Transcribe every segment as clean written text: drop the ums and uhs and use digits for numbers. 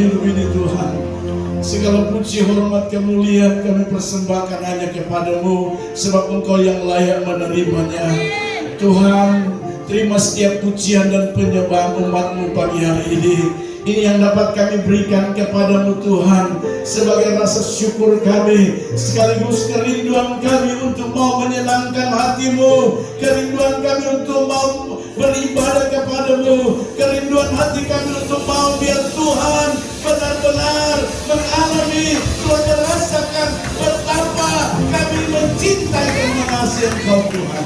hidup ini Tuhan. Segala puji, hormat, kemuliaan kami persembahkan hanya kepadamu, sebab Engkau yang layak menerimanya. Tuhan, terima setiap pujian dan penyembahan umat-Mu pagi hari ini. Ini yang dapat kami berikan kepadamu Tuhan, sebagai rasa syukur kami, sekaligus kerinduan kami untuk mau menyenangkan hati-Mu, kerinduan kami untuk mau beribadah kepadamu, kerinduan hati kami untuk mau biar Tuhan benar-benar mengalami, Tuhan merasakan betapa kami mencintai dan mengasihi Engkau Tuhan.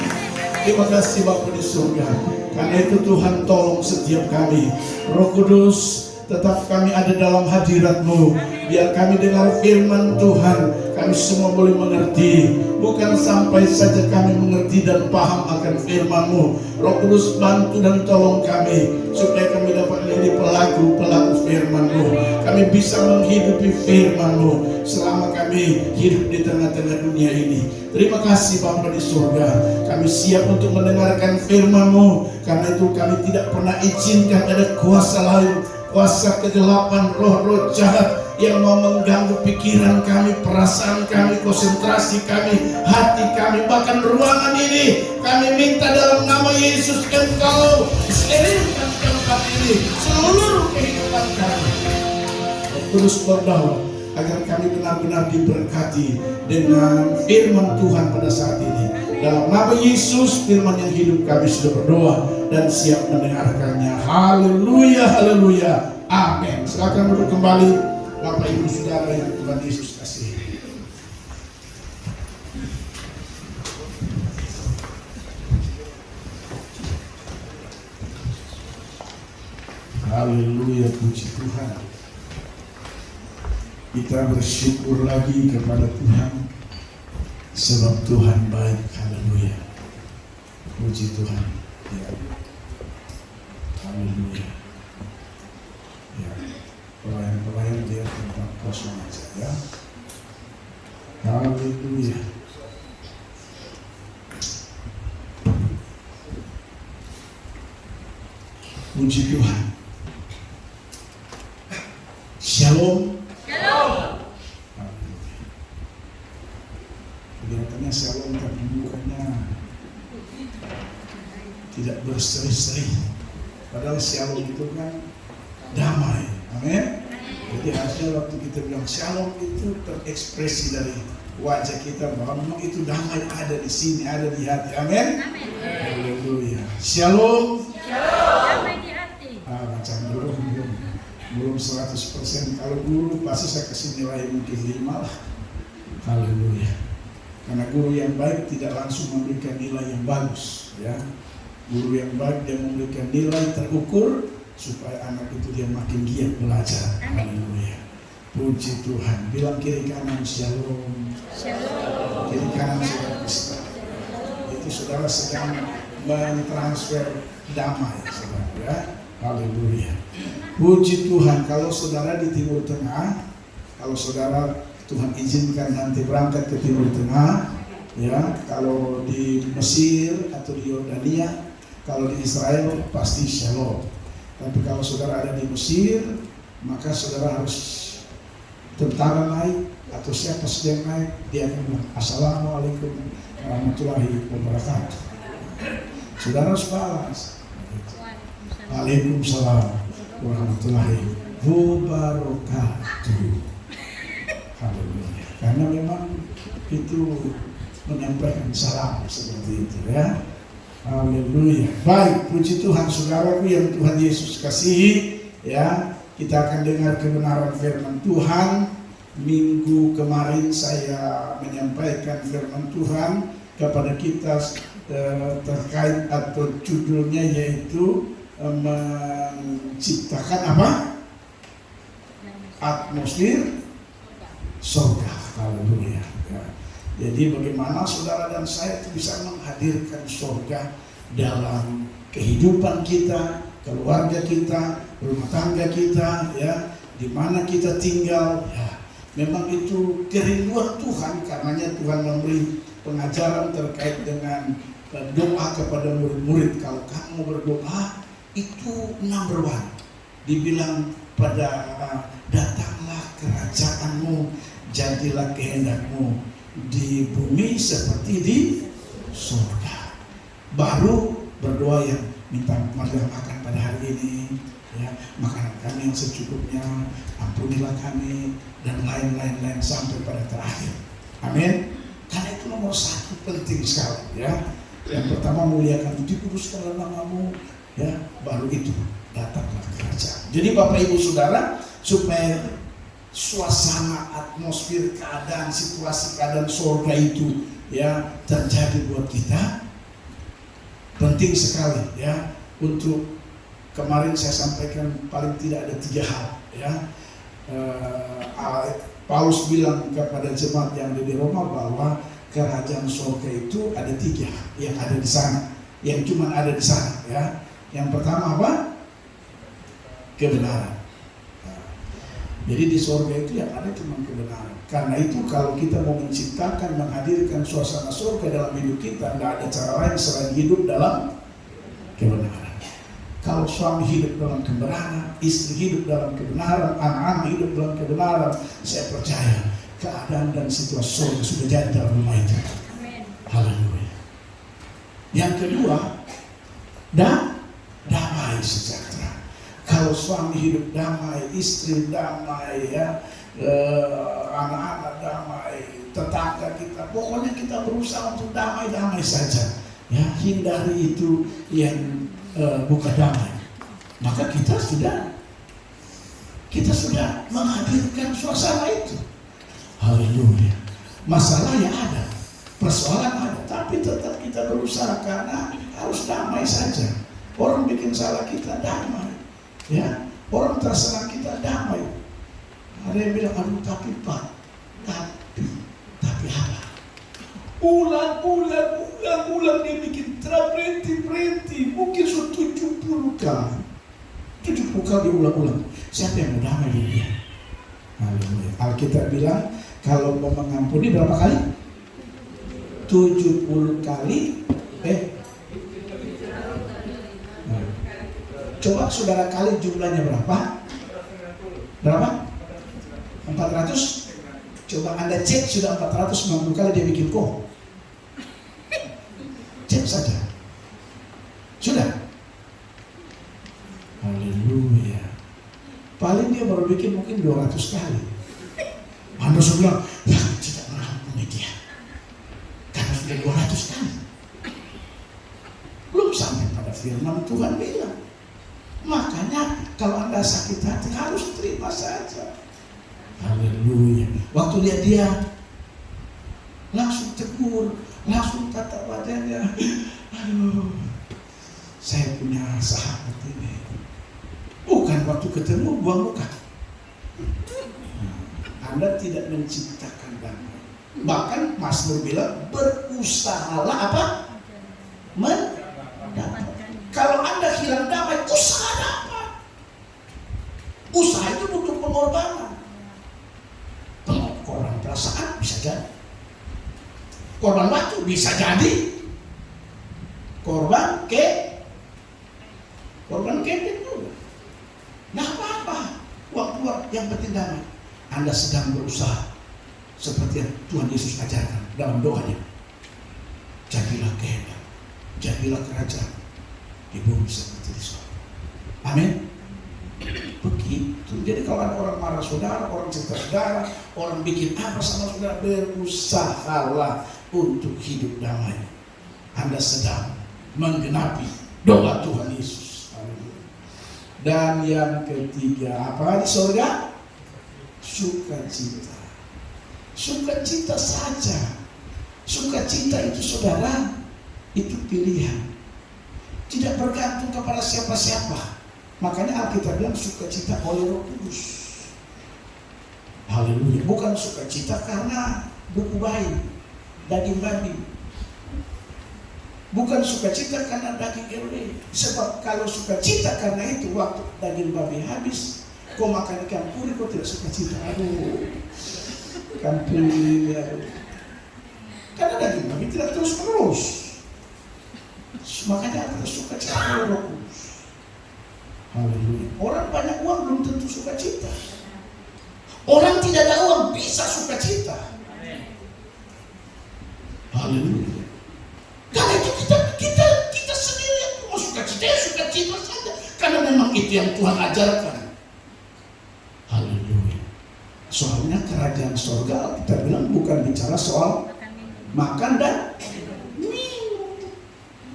Terima kasih Bapa di surga. Karena itu Tuhan tolong setiap kami, Roh Kudus, tetap kami ada dalam hadirat-Mu. Biar kami dengar firman Tuhan, kami semua boleh mengerti. Bukan sampai saja kami mengerti dan paham akan firman-Mu. Roh Kudus bantu dan tolong kami, supaya kami dapat menjadi pelaku-pelaku firman-Mu. Kami bisa menghidupi firman-Mu selama kami hidup di tengah-tengah dunia ini. Terima kasih Bapa di surga. Kami siap untuk mendengarkan firman-Mu. Karena itu kami tidak pernah izinkan ada kuasa lain, kuasa kegelapan, roh-roh jahat yang mau mengganggu pikiran kami, perasaan kami, konsentrasi kami, hati kami, bahkan ruangan ini. Kami minta dalam nama Yesus, Engkau sterilkan tempat ini, seluruh kehidupan kami. Terus berdoa agar kami benar-benar diberkati dengan firman Tuhan pada saat ini. Dalam nama Yesus, firman yang hidup, kami sudah berdoa dan siap mendengarkannya. Haleluya, haleluya, amin. Silakan duduk kembali Bapak Ibu Saudara yang Tuhan Yesus kasihi. Haleluya, puji Tuhan. Kita bersyukur lagi kepada Tuhan, sebab Tuhan baik. Haleluya, puji Tuhan. Ya. Haleluya. Ya. Pelayan-pelayan dia tempat kosong aja ya. Haleluya. Puji Tuhan. Shalom. Shalom. Kelihatannya shalom tapi bukannya tidak berseri-seri. Padahal shalom itu kan damai. Amin. Jadi harusnya waktu kita bilang shalom itu terekspresi dari wajah kita bahwa memang itu damai ada di sini, ada di hati. Amin. Haleluya. Shalom. Damai di hati. Macam belum 100%. Kalau guru pasti saya kasih nilai mungkin 5 lah. Haleluya. Karena guru yang baik tidak langsung memberikan nilai yang bagus, ya. Guru yang baik dia memberikan nilai terukur supaya anak itu dia makin giat belajar. Haleluya. Puji Tuhan. Bilang kiri kanan shalom. Shalom. Kiri kanan saudara bisa. Itu saudara sedang mentransfer damai, saudara. Ya. Haleluya. Puji Tuhan. Kalau saudara di Timur Tengah, kalau saudara Tuhan izinkan nanti berangkat ke Timur Tengah, ya. Kalau di Mesir atau di Yordania, kalau di Israel pasti shalom. Tapi kalau saudara ada di Mesir, maka saudara harus tentara naik atau siapa saja yang naik, dia akan bilang Assalamualaikum warahmatullahi wabarakatuh. Saudara harus balas Waalaikumsalam warahmatullahi wabarakatuh. Haleluya. Karena memang itu menyampaikan salam seperti itu, ya. Haleluya. Baik, puji Tuhan saudaraku yang Tuhan Yesus kasihi, ya. Kita akan dengar kebenaran firman Tuhan. Minggu kemarin saya menyampaikan firman Tuhan kepada kita terkait atau judulnya yaitu menciptakan apa? Atmosfer surga. Haleluya. Ya. Jadi bagaimana saudara dan saya itu bisa menghadirkan surga dalam kehidupan kita, keluarga kita, rumah tangga kita, ya, di mana kita tinggal, ya. Memang itu kerinduan Tuhan, karenanya Tuhan memberi pengajaran terkait dengan doa kepada murid-murid. Kalau kamu berdoa itu number one, dibilang pada kerajaanmu, jadilah kehendakmu di bumi seperti di surga. Baru berdoa yang minta marilah makan pada hari ini, ya, makanan kami yang secukupnya, ampunilah kami, dan lain-lain sampai pada terakhir. Amin. Karena itu nomor satu penting sekali, ya. Yang pertama muliakan, dikuduskanlah namamu, ya, baru itu datanglah kerajaan. Jadi Bapak Ibu Saudara, supaya suasana, atmosfer, keadaan, situasi, keadaan surga itu, ya, terjadi buat kita, penting sekali, ya. Untuk kemarin saya sampaikan paling tidak ada 3 hal, ya. Paulus bilang kepada jemaat yang ada di Roma bahwa kerajaan surga itu ada 3 yang ada di sana, yang cuma ada di sana, ya. Yang pertama apa? Kebenaran. Jadi di surga itu yang ada cuma kebenaran. Karena itu kalau kita mau menciptakan, menghadirkan suasana surga dalam hidup kita, tidak ada cara lain selain hidup dalam kebenaran. Kalau suami hidup dalam kebenaran, istri hidup dalam kebenaran, anak-anak hidup dalam kebenaran, saya percaya keadaan dan situasi surga sudah jadi dalam rumah itu. Haleluya. Yang kedua, damai sejahtera. Kalau suami hidup damai, istri damai, ya, anak-anak damai, tetangga kita, pokoknya kita berusaha untuk damai-damai saja, ya. Hindari itu yang bukan damai. Maka kita sudah menghadirkan suasana itu. Haleluya. Masalahnya ada, persoalan ada, tapi tetap kita berusaha karena harus damai saja. Orang bikin salah kita damai, ya. Orang terserang kita damai. Ada yang bilang, aduh tapi Pak, tapi apa? Ulang dia bikin berhenti, mungkin sudah 70 kali. 70 kali dia ulang-ulang. Siapa yang mau damai dengan dia? Haleluya. Alkitab bilang, kalau mau mengampuni berapa kali? 70 kali. Coba saudara kali jumlahnya berapa? Berapa? 400? Coba Anda cek, sudah 490 kali dia bikin kok. Cek saja. Sudah. Haleluya. Paling dia baru bikin mungkin 200 kali. Anda sudah bilang, ya tidak mengampuni dia. Karena sudah 200 kali. Belum sampai pada firman Tuhan bilang. Makanya kalau Anda sakit hati harus terima saja. Haleluya. Waktu lihat dia langsung tegur, langsung tatap wajahnya. Aduh, saya punya sahabat ini. Bukan waktu ketemu buang muka. Anda tidak menciptakan damai. Bahkan Mazmur bilang berusahalah apa? Mendapat. Kalau Anda hilang damai, usaha dapat. Usaha itu butuh pengorbanan. Pengorbanan perasaan bisa jadi. Korban waktu bisa jadi. Korban keping juga. Nah apa-apa. Waktu yang penting damai. Anda sedang berusaha seperti yang Tuhan Yesus ajarkan dalam doanya. Jadilah kehendak, jadilah kerajaan di bumi seperti di surga. Amin. Begitu. Jadi kalau ada orang marah saudara, orang cerita saudara, orang bikin apa sama saudara, berusahalah untuk hidup damai. Anda sedang menggenapi doa Tuhan Yesus. Dan yang ketiga, apa di surga? Sukacita. Sukacita saja. Sukacita itu saudara, itu pilihan. Tidak bergantung kepada siapa-siapa. Makanya Alkitab bilang sukacita oleh Roh Kudus. Haleluya. Bukan sukacita karena buku bayi, daging babi. Bukan sukacita karena daging kerbau. Sebab kalau sukacita karena itu waktu daging babi habis, kau makan ikan puri, kau tidak sukacita. Aduh, ikan puri. Karena daging babi tidak terus-menerus. Makanya kita sukacita oleh Roh Kudus. Haleluya. Orang banyak uang belum tentu sukacita. Orang tidak ada uang bisa sukacita. Haleluya. Karena itu kita sendiri yang mau sukacita, ya sukacita saja. Karena memang itu yang Tuhan ajarkan. Haleluya. Soalnya kerajaan sorga kita bilang bukan bicara soal makan dan minum.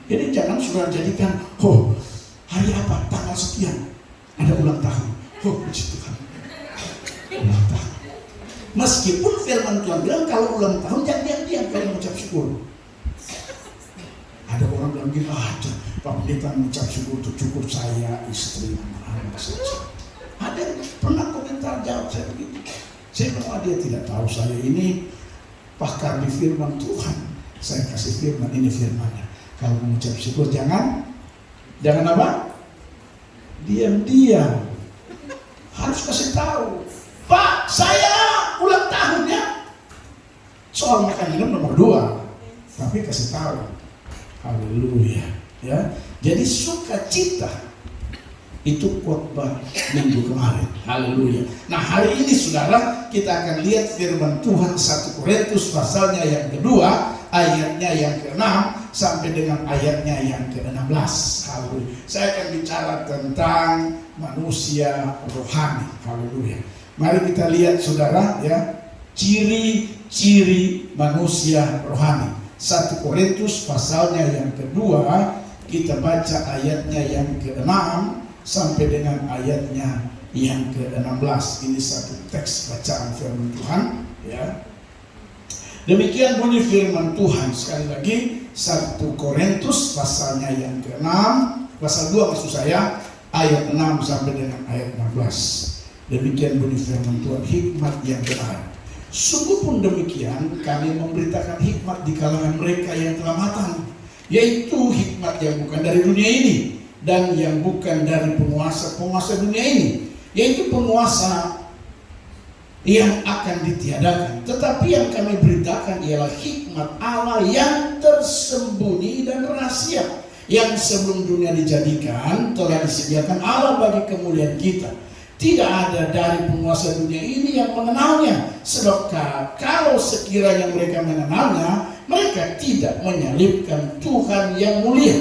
Jadi jangan saudara jadikan, hari apa? Tanggal sekian ada ulang tahun. Puji Tuhan. Ulang tahun. Meskipun firman Tuhan bilang kalau ulang tahun jangan diam-diam kalian mengucap syukur. Ada orang bilang gini, aja Pak Pendeta mengucap syukur untuk cukup saya, istri, anak saja. Ada yang pernah komentar jawab saya begitu. Saya bilang dia tidak tahu saya ini pakar di firman Tuhan. Saya kasih firman, ini firmannya. Kalau mengucap syukur jangan apa? Diam-diam. Harus kasih tahu. Pak, saya ulang tahunnya. Soal makan minum nomor 2. Tapi kasih tahu. Haleluya. Ya. Jadi sukacita itu khotbah minggu kemarin. Haleluya. Nah, hari ini saudara kita akan lihat firman Tuhan 1 Korintus pasalnya yang kedua, ayatnya yang ke-6 sampai dengan ayatnya yang ke-16. Haleluya. Saya akan bicara tentang manusia rohani. Haleluya. Mari kita lihat saudara ya, ciri-ciri manusia rohani. 1 Korintus pasalnya yang kedua, kita baca ayatnya yang ke-6 sampai dengan ayatnya yang ke-16. Ini satu teks bacaan firman Tuhan ya. Demikian bunyi firman Tuhan. Sekali lagi 1 Korintus pasalnya yang ke-6, pasal 2 maksud saya, ayat 6 sampai dengan ayat 16. Demikian bunyi firman Tuhan, hikmat yang benar. Sungguh pun demikian kami memberitakan hikmat di kalangan mereka yang telah matang, yaitu hikmat yang bukan dari dunia ini dan yang bukan dari penguasa dunia ini, yaitu penguasa yang akan ditiadakan. Tetapi yang kami beritakan ialah hikmat Allah yang tersembunyi dan rahasia, yang sebelum dunia dijadikan telah disediakan Allah bagi kemuliaan kita. Tidak ada dari penguasa dunia ini yang mengenalnya. Sebab kalau sekiranya mereka mengenalnya, mereka tidak menyalibkan Tuhan yang mulia.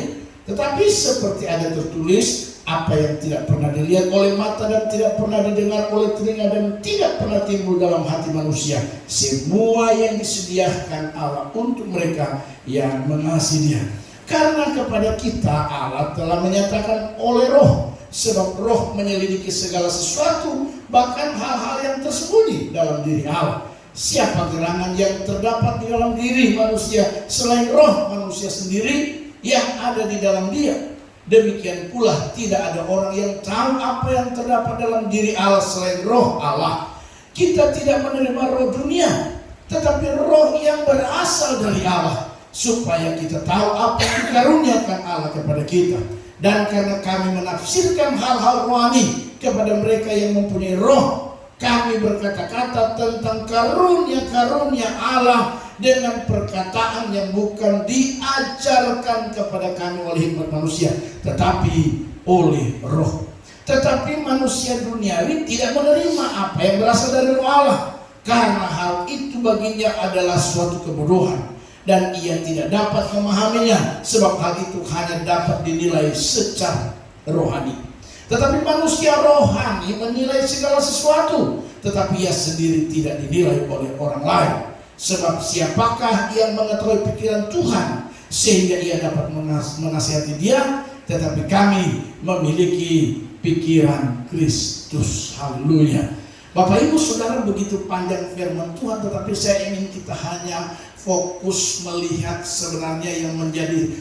Tetapi seperti ada tertulis, apa yang tidak pernah dilihat oleh mata dan tidak pernah didengar oleh telinga dan tidak pernah timbul dalam hati manusia, semua yang disediakan Allah untuk mereka yang mengasihi Dia. Karena kepada kita Allah telah menyatakan oleh Roh, sebab Roh menyelidiki segala sesuatu, bahkan hal-hal yang tersembunyi dalam diri Allah. Siapa gerangan yang terdapat di dalam diri manusia selain roh manusia sendiri yang ada di dalam dia? Demikian pula tidak ada orang yang tahu apa yang terdapat dalam diri Allah selain roh Allah. Kita tidak menerima roh dunia, tetapi roh yang berasal dari Allah, supaya kita tahu apa yang dikaruniakan Allah kepada kita. Dan karena kami menafsirkan hal-hal rohani kepada mereka yang mempunyai roh, kami berkata-kata tentang karunia-karunia Allah dengan perkataan yang bukan diajarkan kepada kami oleh hikmat manusia, tetapi oleh roh. Tetapi manusia duniawi tidak menerima apa yang berasal dari roh Allah, karena hal itu baginya adalah suatu kebodohan, dan ia tidak dapat memahaminya, sebab hal itu hanya dapat dinilai secara rohani. Tetapi manusia rohani menilai segala sesuatu, tetapi ia sendiri tidak dinilai oleh orang lain. Sebab siapakah yang mengetahui pikiran Tuhan sehingga ia dapat menasihati Dia? Tetapi kami memiliki pikiran Kristus. Haleluya. Bapak Ibu Saudara, begitu panjang firman Tuhan, tetapi saya ingin kita hanya fokus melihat sebenarnya yang menjadi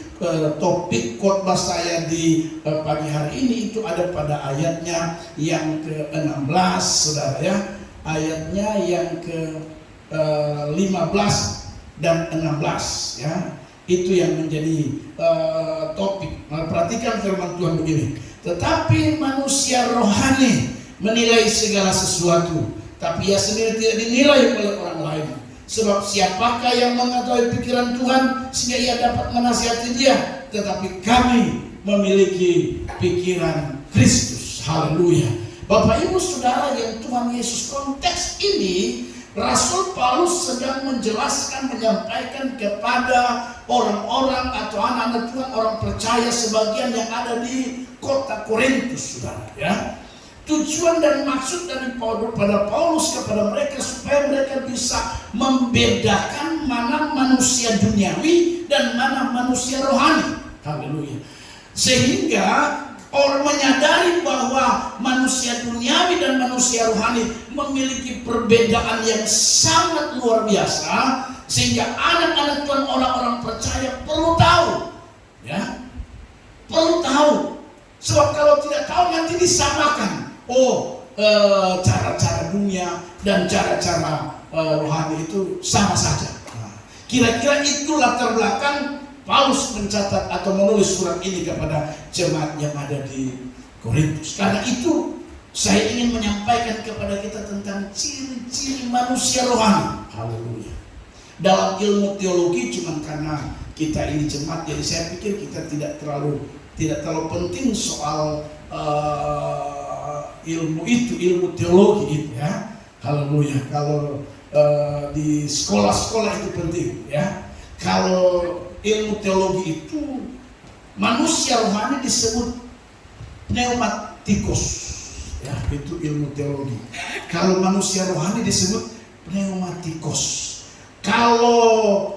topik khotbah saya di pagi hari ini itu ada pada ayatnya yang ke-16, saudara ya, ayatnya yang ke-15 dan 16 ya, itu yang menjadi topik. Perhatikan firman Tuhan begini, tetapi manusia rohani menilai segala sesuatu, tapi ia sendiri tidak dinilai oleh orang lain. Sebab siapakah yang mengetahui pikiran Tuhan sehingga ia dapat menasihati Dia? Tetapi kami memiliki pikiran Kristus. Haleluya. Bapak Ibu Saudara yang Tuhan Yesus, konteks ini Rasul Paulus sedang menjelaskan, menyampaikan kepada orang-orang atau anak-anak Tuhan, orang percaya sebagian yang ada di kota Korintus, saudara. Ya, tujuan dan maksud pada Paulus kepada mereka supaya mereka bisa membedakan mana manusia duniawi dan mana manusia rohani. Haleluya. Sehingga orang menyadari bahwa manusia duniawi dan manusia rohani memiliki perbedaan yang sangat luar biasa, sehingga anak-anak Tuhan, orang-orang percaya perlu tahu, ya, perlu tahu. Sebab kalau tidak tahu nanti disamakan. Cara-cara dunia dan cara-cara rohani itu sama saja. Nah, kira-kira itu latar belakang Paulus mencatat atau menulis surat ini kepada jemaat yang ada di Korintus. Karena itu saya ingin menyampaikan kepada kita tentang ciri-ciri manusia rohani. Haleluya. Dalam ilmu teologi, cuman karena kita ini jemaat, jadi saya pikir kita tidak terlalu penting soal ilmu teologi itu, ya. Haleluya. Kalau di sekolah-sekolah itu penting, ya. Kalau ilmu teologi itu, manusia rohani disebut pneumatikos, ya, itu ilmu teologi. Kalau manusia rohani disebut pneumatikos. Kalau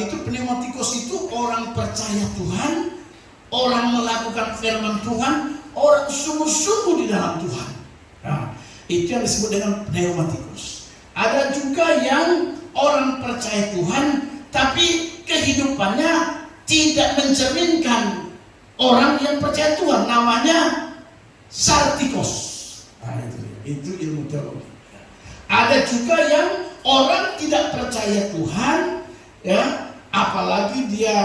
itu pneumatikos itu orang percaya Tuhan, orang melakukan firman Tuhan, orang sungguh-sungguh di dalam Tuhan. Nah, itu yang disebut dengan pneumatikos. Ada juga yang orang percaya Tuhan, tapi kehidupannya tidak mencerminkan orang yang percaya Tuhan, namanya sartikos. Nah, itu ilmu teologi. Ada juga yang orang tidak percaya Tuhan, ya, apalagi dia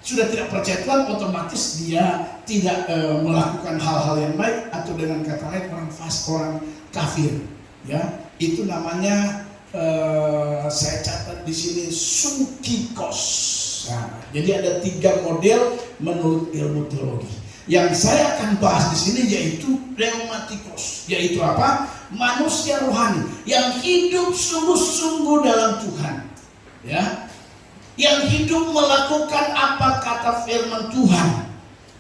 sudah tidak percaya Tuhan, otomatis dia tidak melakukan hal-hal yang baik, atau dengan kata lain orang fasik, orang kafir, ya. Itu namanya saya catat di sini sukikos. Nah, jadi ada 3 model menurut ilmu teologi. Yang saya akan bahas di sini yaitu pneumatikos, yaitu apa? Manusia rohani yang hidup sungguh-sungguh dalam Tuhan, ya, yang hidup melakukan apa kata firman Tuhan,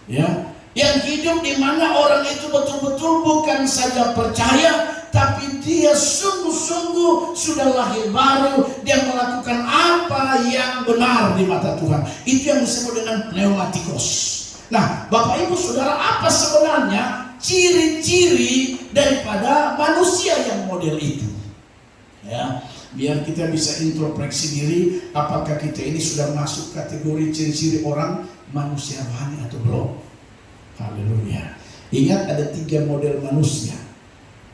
ya, yang hidup di mana orang itu betul-betul bukan saja percaya, tapi dia sungguh-sungguh sudah lahir baru, dia melakukan apa yang benar di mata Tuhan. Itu yang disebut dengan pneumatikos. Nah, Bapak Ibu Saudara, apa sebenarnya ciri-ciri daripada manusia yang model itu? Ya, biar kita bisa introspeksi diri, apakah kita ini sudah masuk kategori ciri-ciri orang manusia rohani atau belum? Haleluya. Ingat, ada 3 model manusia.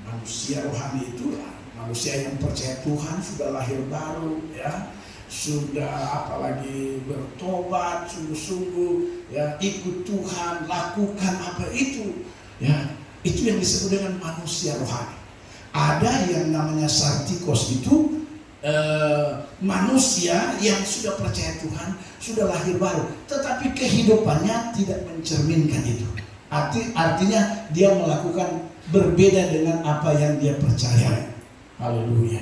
Manusia rohani itu manusia yang percaya Tuhan, sudah lahir baru, ya, sudah apalagi bertobat sungguh-sungguh, ya, ikut Tuhan, lakukan apa itu, ya, itu yang disebut dengan manusia rohani. Ada yang namanya sartikos, itu manusia yang sudah percaya Tuhan, sudah lahir baru, tetapi kehidupannya tidak mencerminkan itu. Artinya dia melakukan berbeda dengan apa yang dia percaya. Haleluya.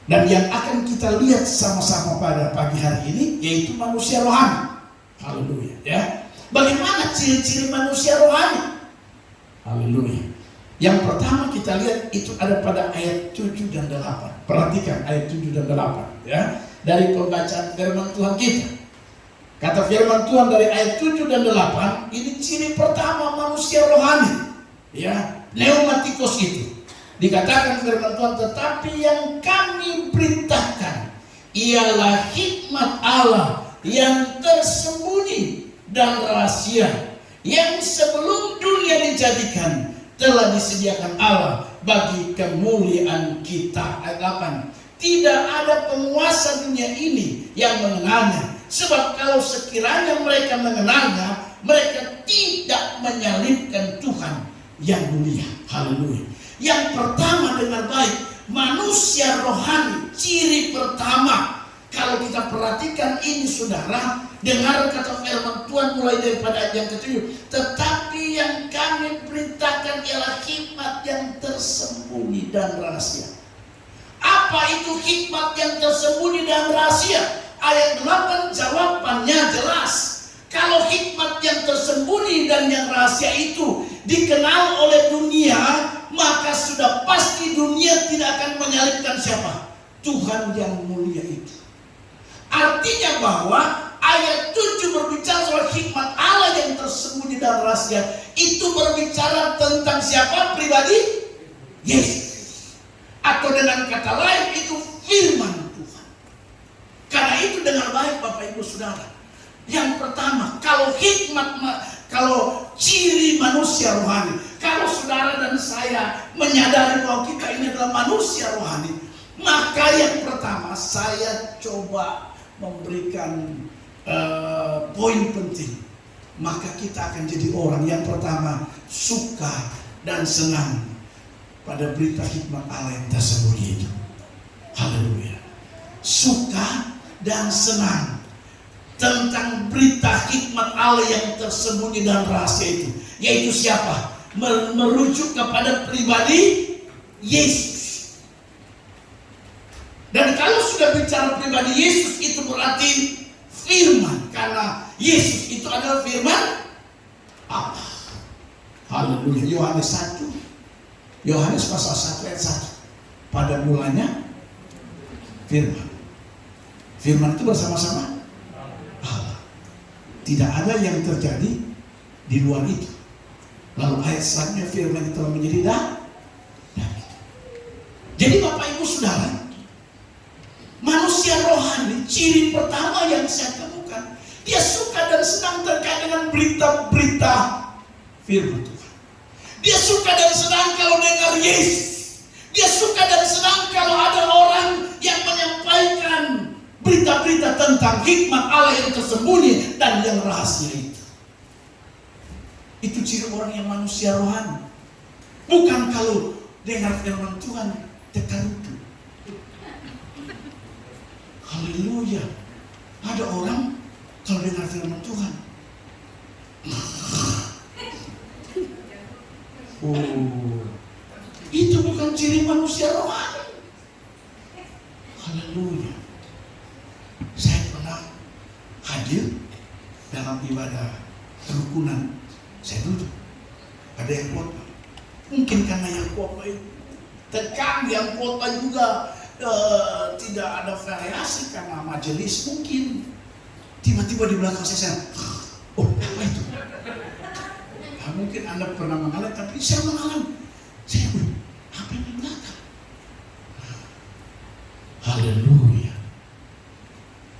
Dan yang akan kita lihat sama-sama pada pagi hari ini yaitu manusia rohani. Haleluya, ya. Bagaimana ciri-ciri manusia rohani? Haleluya. Yang pertama kita lihat itu ada pada ayat 7 dan 8. Perhatikan ayat 7 dan 8, ya. Dari pembacaan firman Tuhan kita. Kata firman Tuhan dari ayat 7 dan 8, ini ciri pertama manusia rohani, ya, pneumatikos itu. Dikatakan firman Tuhan, tetapi yang kami beritakan ialah hikmat Allah yang tersembunyi dan rahasia, yang sebelum dunia dijadikan telah disediakan Allah bagi kemuliaan kita. Ayat 8, tidak ada penguasa dunia ini yang mengenalnya, sebab kalau sekiranya mereka mengenalnya, mereka tidak menyalibkan Tuhan yang mulia. Haleluya. Yang pertama, dengar baik, manusia rohani, ciri pertama Kalau kita perhatikan ini saudara, dengar kata firman Tuhan mulai daripada ayat yang ke-7. Tetapi yang kami beritakan ialah hikmat yang tersembunyi dan rahasia. Apa itu hikmat yang tersembunyi dan rahasia? Ayat 8 jawabannya jelas. Kalau hikmat yang tersembunyi dan yang rahasia itu dikenal oleh dunia, maka sudah pasti dunia tidak akan menyalibkan siapa? Tuhan yang mulia itu. Artinya bahwa ayat 7 berbicara soal hikmat Allah yang tersembunyi dan rahasia. Itu berbicara tentang siapa? Pribadi Yesus. Atau dengan kata lain itu firman Tuhan. Karena itu dengar baik Bapak Ibu Saudara. Yang pertama, kalau hikmat, kalau ciri manusia rohani, kalau saudara dan saya menyadari bahwa kita ini adalah manusia rohani, maka yang pertama saya coba memberikan poin penting. Maka kita akan jadi orang yang pertama suka dan senang pada berita hikmat Allah yang tersembunyi itu. Haleluya. Suka dan senang tentang berita hikmat Allah yang tersembunyi dan rahasia itu. Yaitu siapa? Merujuk kepada pribadi Yesus. Dan kalau sudah bicara pribadi Yesus, itu berarti firman. Karena Yesus itu adalah firman Allah. Haleluya. Yohanes 1. Yohanes pasal 1 ayat 1. Pada mulanya firman. Firman itu bersama-sama Allah. Tidak ada yang terjadi di luar itu. Lalu ayat selanjutnya firman itu menjadi dah. Jadi Bapak Ibu Saudara, manusia rohani, ciri pertama yang saya temukan, dia suka dan senang terkait dengan berita-berita firman Tuhan. Dia suka dan senang kalau dengar Yesus. Dia suka dan senang kalau ada orang yang menyampaikan berita-berita tentang hikmat Allah yang tersembunyi dan yang rahasia itu. Itu ciri orang yang manusia rohani. Bukan kalau dengar firman Tuhan tertentu. Haleluya. Ada orang kalau dengar firman Tuhan, itu bukan ciri manusia rohani. Haleluya. Saya pernah hadir dalam ibadah kerukunan. Saya duduk. Ada yang khotbah. Mungkin karena yang khotbah itu tegang, yang khotbah juga tidak ada variasi karena majelis mungkin. Tiba-tiba di belakang saya, oh apa itu? Nah, mungkin Anda pernah mengalami, tapi saya mengalami. Saya bilang, apa yang di belakang? Haleluya.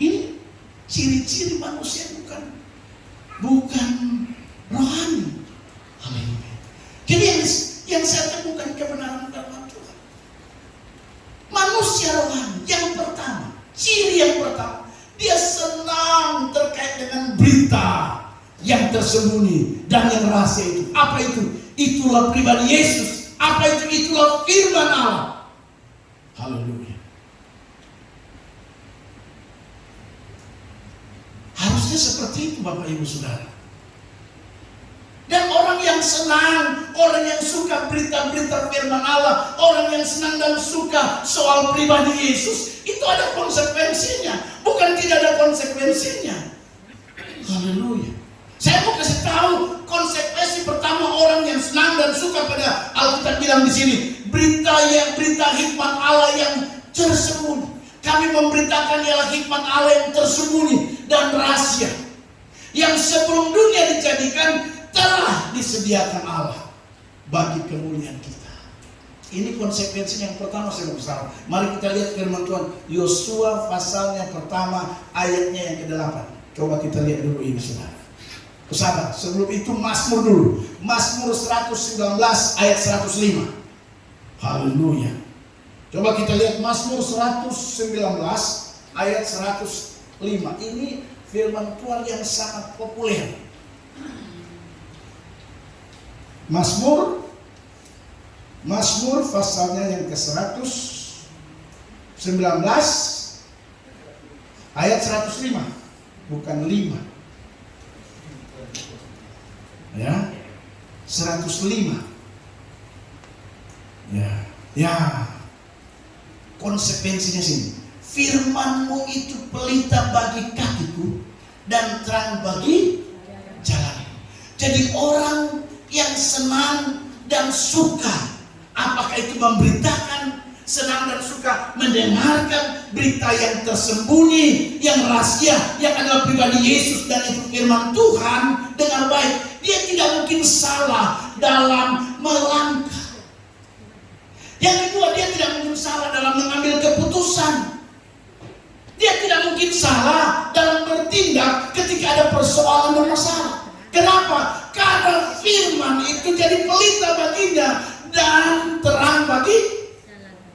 Ini ciri-ciri manusia bukan rohani. Haleluya. Jadi yang saya temukan kebenaran firman Tuhan. Manusia rohani yang pertama, ciri yang pertama, dia senang terkait dengan berita yang tersembunyi dan yang rahasia itu. Apa itu? Itulah pribadi Yesus. Apa itu? Itulah firman Allah. Haleluya. Harusnya seperti itu Bapak Ibu Saudara. Dan orang yang senang, orang yang suka berita-berita firman Allah, orang yang senang dan suka soal pribadi Yesus, itu ada konsekuensinya. Bukan tidak ada konsekuensinya. Haleluya. Saya mau kasih tahu konsekuensi pertama orang yang senang dan suka pada Alkitab bilang di sini, berita hikmat Allah yang tersembunyi. Kami memberitakan ialah hikmat Allah yang tersembunyi dan rahasia, yang sebelum dunia dijadikan telah disediakan Allah bagi kemuliaan kita. Ini konsekuensinya yang pertama saya mau kasih. Mari kita lihat firman Tuhan Yosua pasalnya pertama ayatnya yang ke-8. Coba kita lihat dulu ini saudara. Sahabat, sebelum itu Mazmur dulu. Mazmur 119 ayat 105. Haleluya. Coba kita lihat Mazmur 119 ayat 105. Ini firman Tuhan yang sangat populer. Mazmur pasalnya yang ke-119 Ayat 105, bukan 5. Ya, 105. Ya, konsekuensinya sini. Firman-Mu itu pelita bagi kakiku dan terang bagi jalan. Jadi orang yang senang dan suka, apakah itu memberitakan, senang dan suka mendengarkan berita yang tersembunyi, yang rahasia, yang adalah pribadi Yesus dan itu firman Tuhan dengan baik, dia tidak mungkin salah dalam melangkah. Yang kedua, dia tidak mungkin salah dalam mengambil keputusan. Dia tidak mungkin salah dalam bertindak ketika ada persoalan dan masalah. Kenapa? Karena firman itu jadi pelita baginya dan terang bagi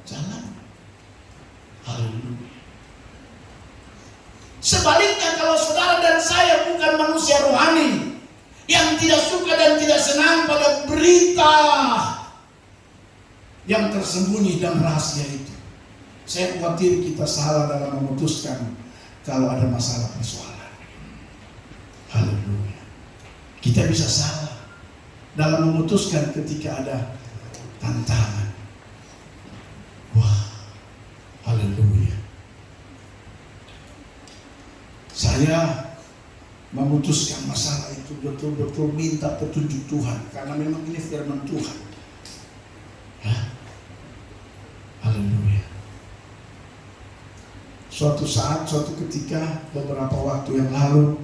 jalan. Haleluya. Sebaliknya, kalau saudara dan saya bukan manusia rohani yang tidak suka dan tidak senang pada berita yang tersembunyi dan rahasia itu, saya khawatir kita salah dalam memutuskan kalau ada masalah persoalan. Haleluya. Kita bisa salah dalam memutuskan ketika ada tantangan. Wah, haleluya. Saya memutuskan masalah itu betul-betul minta petunjuk Tuhan, karena memang ini firman Tuhan. Hah? Haleluya. Suatu saat, suatu ketika, beberapa waktu yang lalu,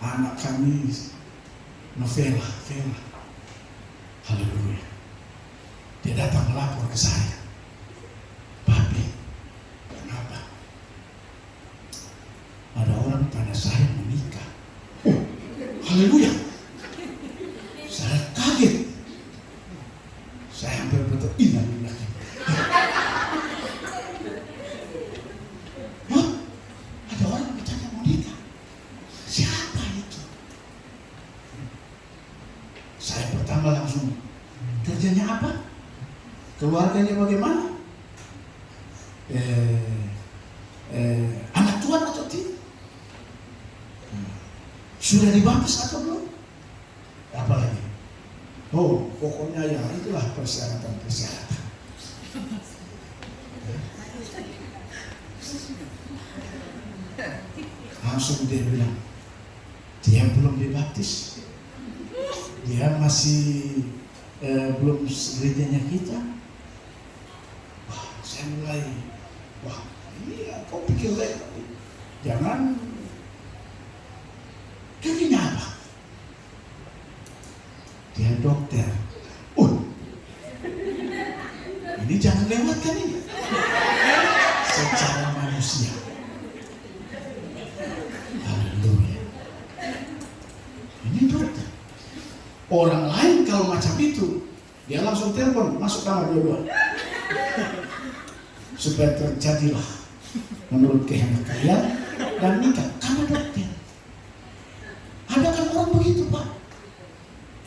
anak kami Novela, haleluya, dia datang melapor ke saya, "Papi, kenapa? Ada orang tanya saya menikah." Oh, haleluya. Saya kaget. Saya hampir berkata, "Innalillahi." Wah, ada orang bertanya mau nikah. Siapa itu? Saya pertama langsung, kerjanya apa? Keluarganya bagaimana? Anak Tuhan atau tidak? Sudah dibaptis atau belum? Apa lagi? Oh, pokoknya ya itulah persyaratan. Langsung dia bilang, dia belum dibaptis, dia masih belum gerejanya kita. Wah, saya mulai, wah, ini kau pikir baik, jangan. Kerjanya apa? Dia dokter. Ini jangan lewatkan ini. Secara manusia. Haleluya. Ini dokter. Orang lain kalau macam itu, dia langsung telepon, masuk kamar dua-dua. Supaya terjadilah menurut kehendak kalian dan nikah. Karena dokter. Ada kan orang begitu, Pak.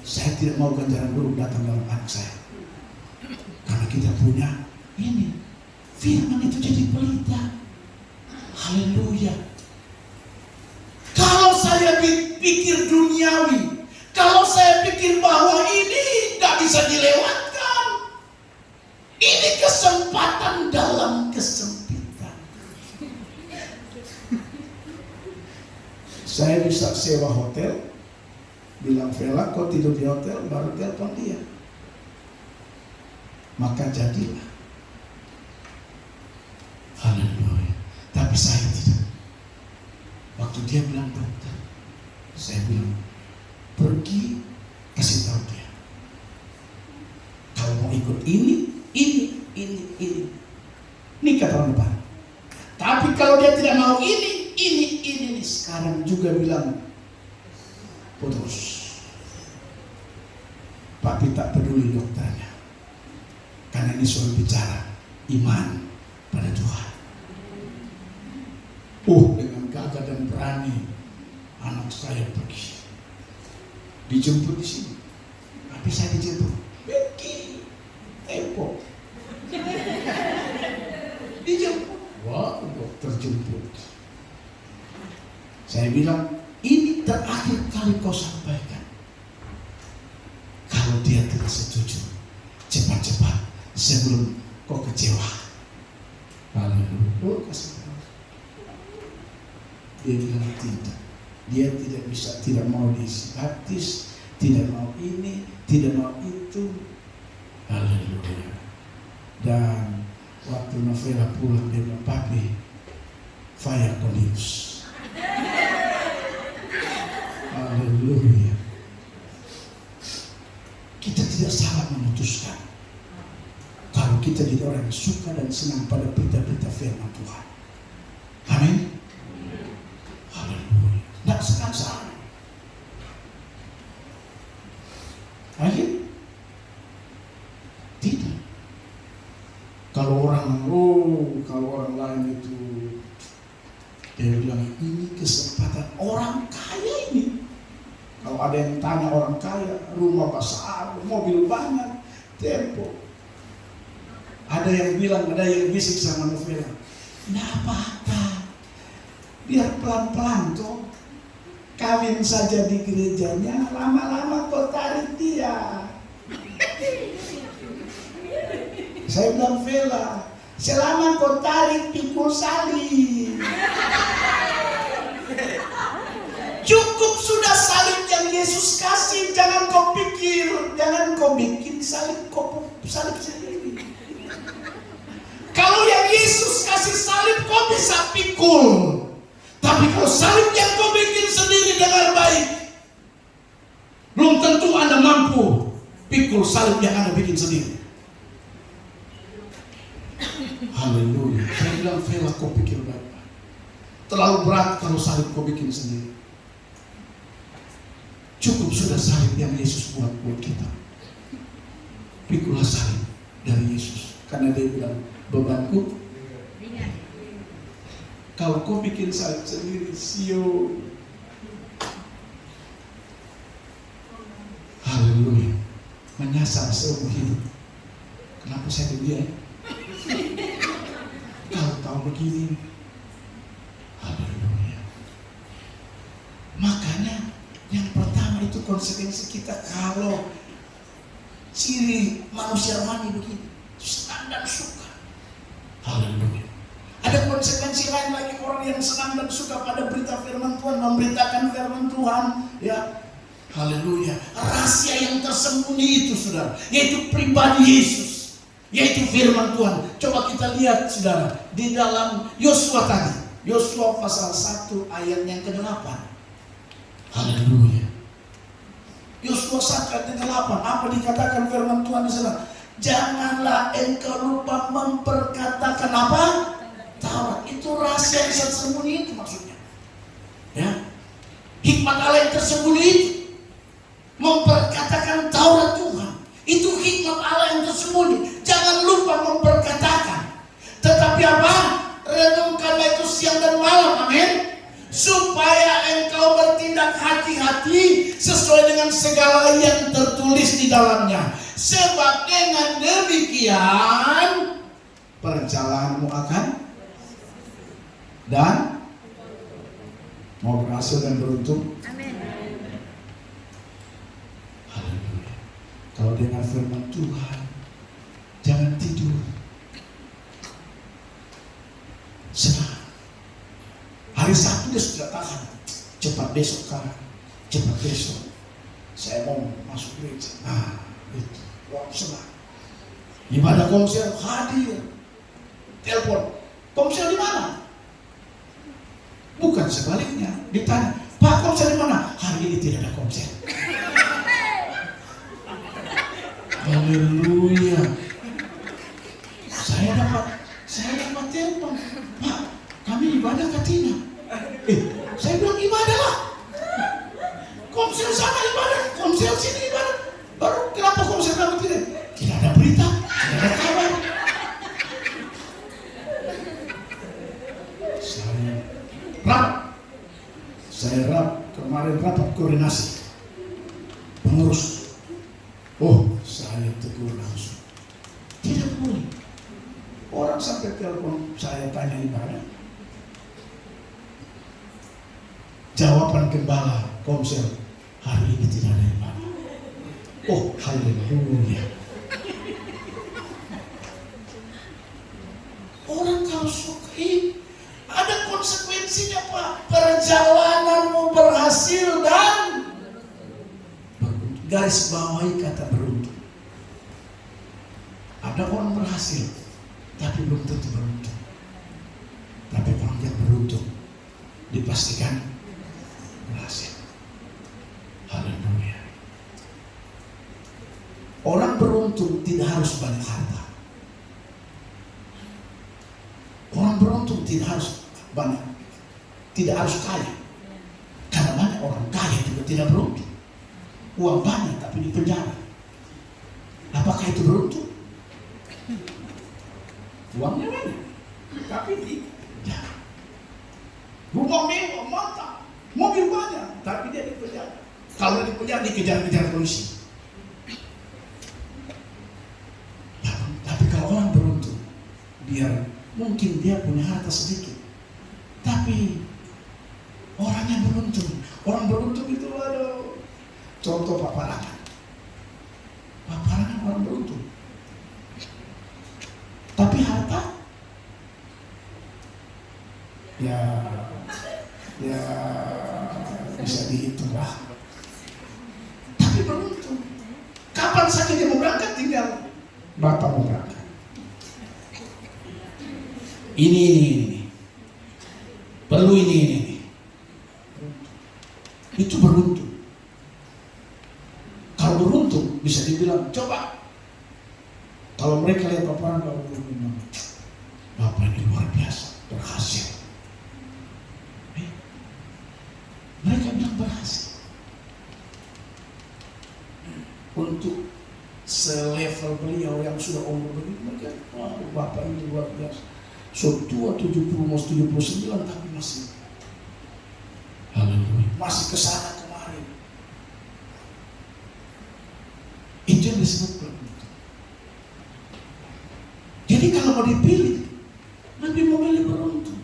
Saya tidak mau ganjaran buruk datang dalam anak saya. Karena kita punya ini. Firman itu jadi pelita. Haleluya. Kalau saya pikir duniawi, kalau saya pikir bahwa ini tidak bisa dilewatkan, ini kesempatan dalam kesempitan. Saya bisa sewa hotel, bilang Vela, kau tidur di hotel, baru telepon dia. Maka jadilah. Haleluya. Tapi saya tidak. Waktu dia bilang dokter, saya bilang, pergi kasih tahu dia. Kalau mau ikut ini. Nikah tahun depan. Tapi kalau dia tidak mau ini. Sekarang juga bilang, putus. Papi tak peduli dokternya. Karena ini soal bicara iman pada Tuhan. Dengan gagah dan berani anak saya pergi. Dijemput di sini. Tapi saya dijemput. Pergi. Tempo. Dijemput. Wah, terjemput. Saya bilang, ini terakhir kali kau sampaikan. Kalau dia tidak setuju, cepat-cepat sebelum kau kecewa. Haleluya. Kasih tahu. Dia bilang tidak. Dia tidak bisa, tidak mau diisi baptis, tidak mau ini, tidak mau itu. Haleluya. Dan waktu Novela pulang dia bilang, papi, fire Cornelius. Haleluya. Kita tidak salah memutuskan kalau kita jadi orang yang suka dan senang pada berita-berita firman Tuhan. Amin. Haleluya. Tidak salah. Amin. Tidak. Kalau orang lain itu dia bilang ini kesempatan orang kaya ini. Kalau ada yang tanya orang kaya, rumah besar, mobil banyak, tempo. Ada yang bilang, ada yang bisik sama Novela, tidak apa-apa, biar pelan-pelan toh, kawin saja di gerejanya, lama-lama kau tarik dia. Saya bilang, Vela, selama kau tarik pikul salib. Cukup sudah salib yang Yesus kasih, jangan kau pikir, jangan kau bikin salib, kau salib sendiri. Kalau yang Yesus kasih salib kau bisa pikul, tapi kalau salib yang kau bikin sendiri dengan baik, belum tentu Anda mampu pikul salib yang Anda bikin sendiri. Haleluya. Saya bilang, Vela, kau pikir baik-baik. Terlalu berat kalau salib kau bikin sendiri. Cukup sudah salib yang Yesus buat kita. Pikulah salib dari Yesus. Karena dia bilang, bebanku. Kalau kau bikin salib sendiri, sio. Haleluya. Menyasar seumur hidup. Kenapa saya begini? Kalau tahu begini. Haleluya. Makanya yang pertama itu konsekuensi kita kalau ciri manusia rohani begini, senang dan suka. Haleluya. Ada konsekuensi lain lagi, orang yang senang dan suka pada berita firman Tuhan, memberitakan firman Tuhan, ya. Haleluya. Rahasia yang tersembunyi itu, saudara, yaitu pribadi Yesus, yaitu firman Tuhan. Coba kita lihat, saudara, di dalam Yosua tadi, Yosua pasal 1 ayat yang ke-8. Haleluya. Yosua 1 ayat 8, apa dikatakan firman Tuhan di sana? Janganlah engkau lupa memperkatakan apa? Taurat. Itu rahasia yang tersembunyi itu maksudnya. Ya. Hikmat Allah yang tersembunyi itu. Memperkatakan Taurat Tuhan. Itu hikmat Allah yang tersembunyi. Jangan lupa memperkatakan. Tetapi apa? Renungkanlah itu siang dan malam. Amin. Supaya engkau bertindak hati-hati sesuai dengan segala yang tertulis di dalamnya. Sebab dengan demikian perjalananmu akan dan mau berhasil dan beruntung. Amin. Haleluya. Kalau dengar firman Tuhan, jangan tidur. Senang. Hari Sabtu dia sudah tahan. Cepat besok kan, cepat besok. Saya mau masuk gereja. Nah, itu. Wah, senang. Ibadah komsel hadir. Telepon. Komsel di mana? Bukan sebaliknya. Ditanya, Pak, komsel di mana? Hari ini tidak ada komsel. Haleluya. Saya dapat telepon. Pak, kami ibadah katina. Saya bilang ibadah lah. Komsel sana ibadah, komsel sini ibadah. Baru kenapa komsel kami tidak? Tidak ada berita, tidak ada kabar. Saya kemarin rapat koordinasi pengurus. Oh, saya tegur langsung. Tidak boleh. Orang sampai telepon saya tanya ibadah. Jawaban gembala Komsel, hari ini tidak ada ibadah. Oh, haleluya. Orang kalau sukai, ada konsekuensinya Pak. Perjalananmu berhasil dan garis bawahi kata beruntung. Ada orang berhasil, tapi belum tentu beruntung. Tapi orang yang beruntung dipastikan berhasil. Haleluya. Orang beruntung tidak harus banyak harta. Orang beruntung tidak harus banyak, tidak harus kaya. Karena banyak orang kaya juga tidak beruntung. Uang banyak tapi di penjara. Apakah itu beruntung? Uangnya banyak, tapi tidak. Rumah mewah, mantap, mobil banyak, tapi dia di penjara. Kalau di penjara dikejar-kejar polisi. Tapi kalau orang beruntung, biar mungkin dia punya harta sedikit, tapi orangnya beruntung. Orang beruntung itu ada contoh paparangan. Paparangan orang beruntung. Tapi harta, ya bisa dihitung lah. Tapi beruntung. Kapan saja dia mau berangkat, tinggal Bapak mau berangkat. Ini. Perlu ini. Itu beruntung. Kalau beruntung bisa dibilang, coba. Kalau mereka lihat paparan, kalau beruntung, Bapak ini luar biasa, berhasil. Mereka bilang berhasil. Untuk selevel beliau yang sudah umur begitu, mereka, wah, Bapak ini luar biasa. So tua 70, mau 79 tapi masih, haleluya, masih kesana kemarin. Itu yang disebut beruntung. Jadi kalau mau dipilih, lebih memilih beruntung.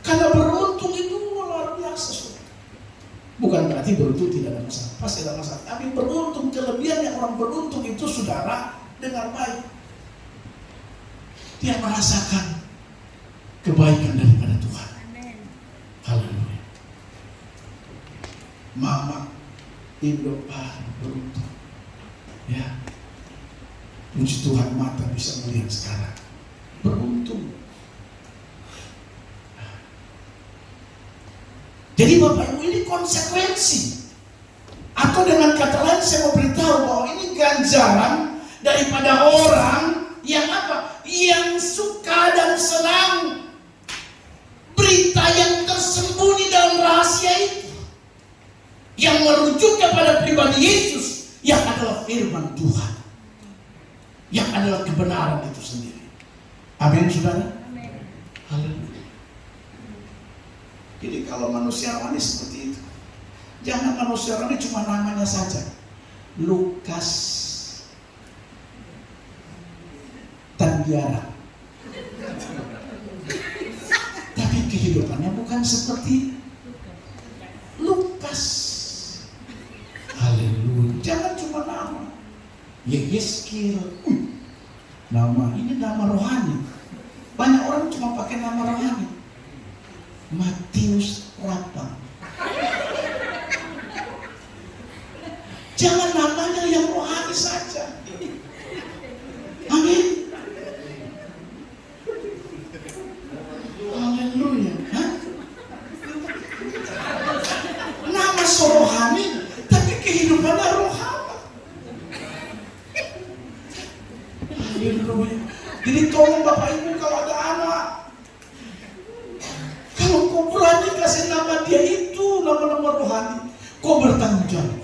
Karena beruntung itu luar biasa. Bukan berarti beruntung tidak ada masalah, pasti ada masalah. Tapi beruntung, kelebihan yang orang beruntung itu, saudara, dengar baik. Dia merasakan kebaikan daripada Tuhan. Amin. Haleluya. Mama Indo beruntung. Ya. Puji Tuhan, mata bisa melihat sekarang. Beruntung. Jadi Bapak Ibu, ini konsekuensi. Atau dengan kata lain saya mau beritahu bahwa ini ganjaran daripada orang yang apa? Yang suka dan senang berita yang tersembunyi dalam rahasia itu, yang merujuk kepada pribadi Yesus, yang adalah firman Tuhan, yang adalah kebenaran itu sendiri. Amin, saudara. Amin. Haleluya. Jadi kalau manusia rohani seperti itu, jangan manusia rohani cuma namanya saja, Lukas Tandiara, tapi kehidupannya bukan seperti Lukas. Haleluya. Jangan cuma nama Yehezkiel, nama ini nama rohani. Banyak orang cuma pakai nama rohani. Matius Rapang. Jangan namanya yang rohani saja. Amin. Haleluya. Nama rohani, tapi kehidupannya rohani. Haleluya. Jadi tolong Bapak Ibu, kalau ada anak, kalau kau berani kasih nama dia itu, nama-nama rohani, kau bertanggung jawab.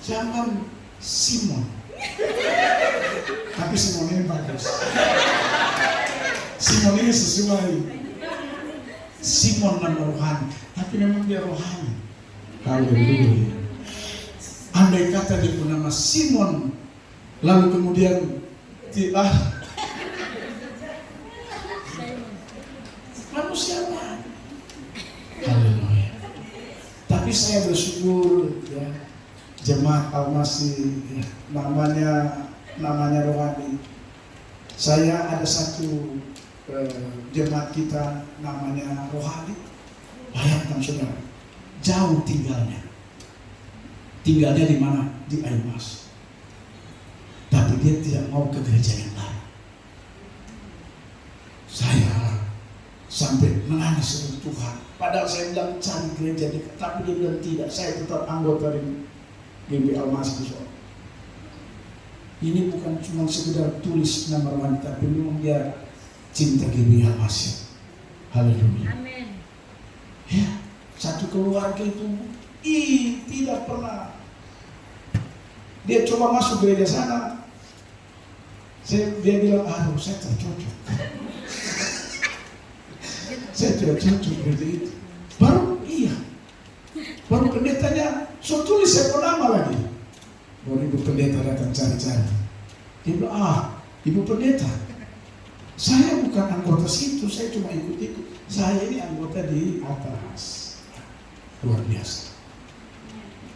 Jangan Simon. Tapi Simon ini bagus. Simon ini sesuai. Simon nama rohani, tapi memang dia rohani. Haleluya. Andai kata dia punya nama Simon, lalu kemudian manusia rohani. Tapi saya bersyukur ya, jemaat Al-Masih ya, namanya rohani. Saya ada satu jemaat kita namanya rohani. Bayangkan saudara, jauh tinggalnya. Tinggalnya di mana? Di Aimas. Tapi dia tidak mau ke gereja yang lain. Saya sampai menangis dengan Tuhan. Padahal saya bilang cari gereja dekat, tapi dia bilang tidak. Saya tetap anggota di GBI Al-Masih. Ini bukan cuma sekedar tulis nama rohani, tapi memang dia cinta GBI Al-Masih. Haleluya. Amin. Ya, satu keluarga itu tidak pernah. Dia coba masuk gereja sana. Dia bilang, aduh saya tidak cocok. Saya tidak cocok gereja itu. Baru pendetanya, so tulis saya nama lagi. Baru ibu pendeta datang cari-cari. Dia bilang, ibu pendeta, saya bukan anggota situ, saya cuma ikut-ikut. Saya ini anggota di atas. Luar biasa.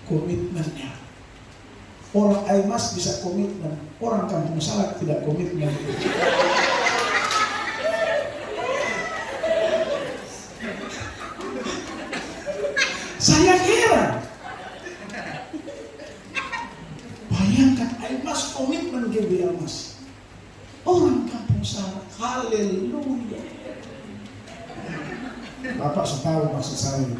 Komitmennya. Orang Aimas bisa komitmen, orang Kampung Salak tidak komitmen. Saya heran. Bayangkan Aimas komitmen GBI Almas. Orang Kampung Salak, haleluya. Bapak setahu maksud saya.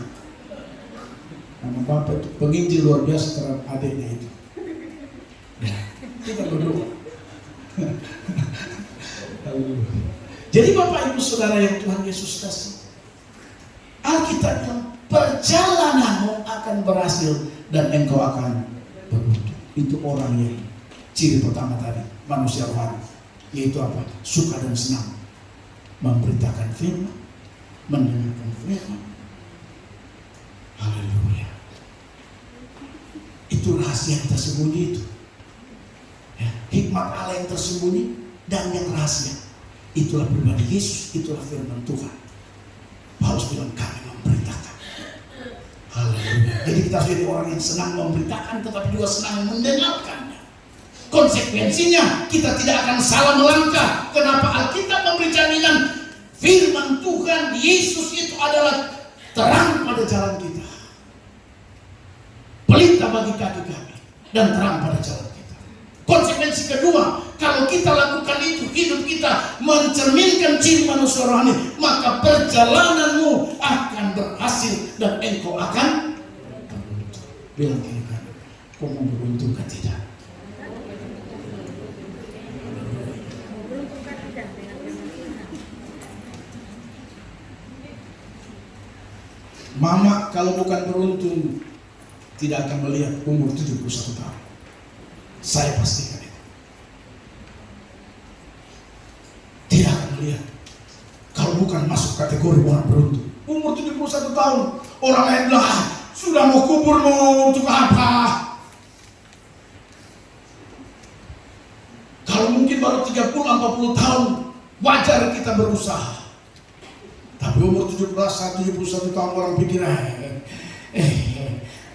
Nama Bapak itu penginjil luar biasa terhadap adiknya itu. Ya, kita berdoa. Jadi Bapak Ibu Saudara yang Tuhan Yesus kasih, Alkitab yang perjalananmu akan berhasil dan engkau akan beruntung. Itu orang yang ciri pertama tadi, manusia rohani, yaitu apa? Suka dan senang memberitakan firman, mendengarkan firman. Haleluya. Itu rahasia yang tersembunyi itu. Ya, hikmat Allah yang tersembunyi dan yang rahasia. Itulah pribadi Yesus, itulah firman Tuhan. Paulus bilang kami memberitakan. Haleluya. Jadi kita harus jadi orang yang senang memberitakan, tetapi juga senang mendengarkannya. Konsekuensinya kita tidak akan salah melangkah. Kenapa Alkitab memberi jaminan firman Tuhan Yesus itu adalah terang pada jalan kita, pelita bagi kaki kami, dan terang pada jalan kita. Konsekuensi kedua, kalau kita lakukan itu, hidup kita mencerminkan ciri manusia rohani, maka perjalananmu akan berhasil dan engkau akan beruntung. Bilang kiri kanan, kau mau beruntung kan tidak? Beruntungkah tidak dengan firman Tuhan? Mama kalau bukan beruntung tidak akan melihat umur 71 tahun. Saya pastikan itu. Tidak akan melihat. Kalau bukan masuk kategori orang beruntung. Umur 71 tahun. Orang lain bilang, sudah mau kuburmu untuk apa? Kalau mungkin baru 30-40 tahun, wajar kita berusaha. Tapi umur 71 tahun orang pikir,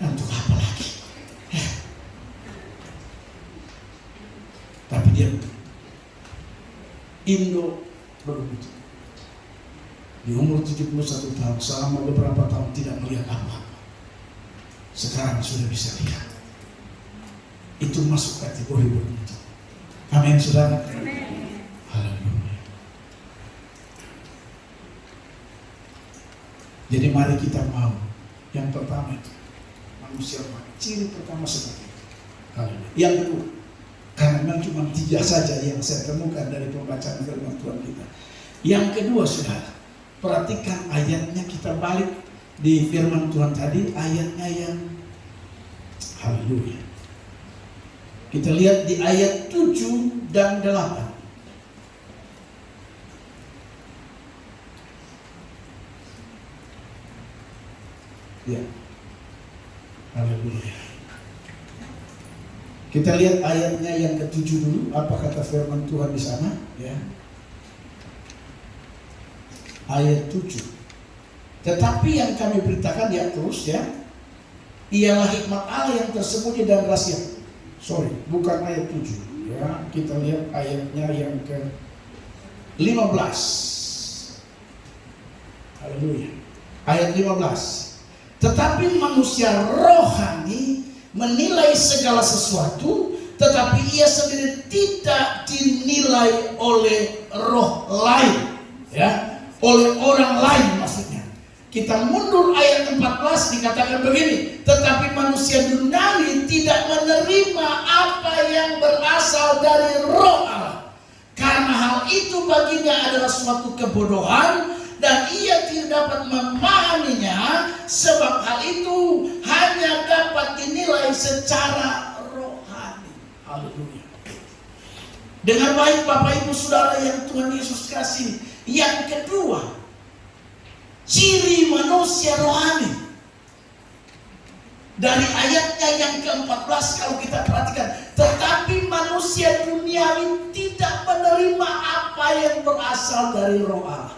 untuk apa lagi? Tapi dia Indo beruntung. Di umur 71 tahun, selama beberapa tahun tidak melihat apa-apa. Sekarang sudah bisa lihat. Itu masuk kategori beruntung. Amin, saudara. Haleluya. Jadi mari kita mau. Yang pertama itu manusia rohani. Ciri pertama seperti itu. Haleluya. Yang kedua, karena memang cuma 3 saja yang saya temukan dari pembacaan firman Tuhan kita. Yang kedua, saudara, perhatikan ayatnya, kita balik di firman Tuhan tadi, ayatnya yang haleluya. Kita lihat di ayat 7 dan 8. Ya. Haleluya. Kita lihat ayatnya yang ke-7 dulu. Apa kata firman Tuhan di sana? Ya. Ayat 7. Tetapi yang kami beritakan, ya terus ya. Ialah hikmat Allah yang tersembunyi dan rahasia. Sorry, bukan ayat 7 ya. Kita lihat ayatnya yang ke 15. Haleluya. Ayat 15. Tetapi manusia rohani menilai segala sesuatu, tetapi ia sendiri tidak dinilai oleh roh lain, ya, oleh orang lain maksudnya. Kita mundur ayat 14 dikatakan begini, tetapi manusia duniawi tidak menerima apa yang berasal dari roh Allah, karena hal itu baginya adalah suatu kebodohan dan ia tidak dapat memahaminya, sebab hal itu hanya dapat dinilai secara rohani. Haleluya. Dengan baik Bapak Ibu Saudara yang Tuhan Yesus kasih. Yang kedua, ciri manusia rohani. Dari ayatnya yang ke-14 kalau kita perhatikan, tetapi manusia duniawi tidak menerima apa yang berasal dari roh Allah,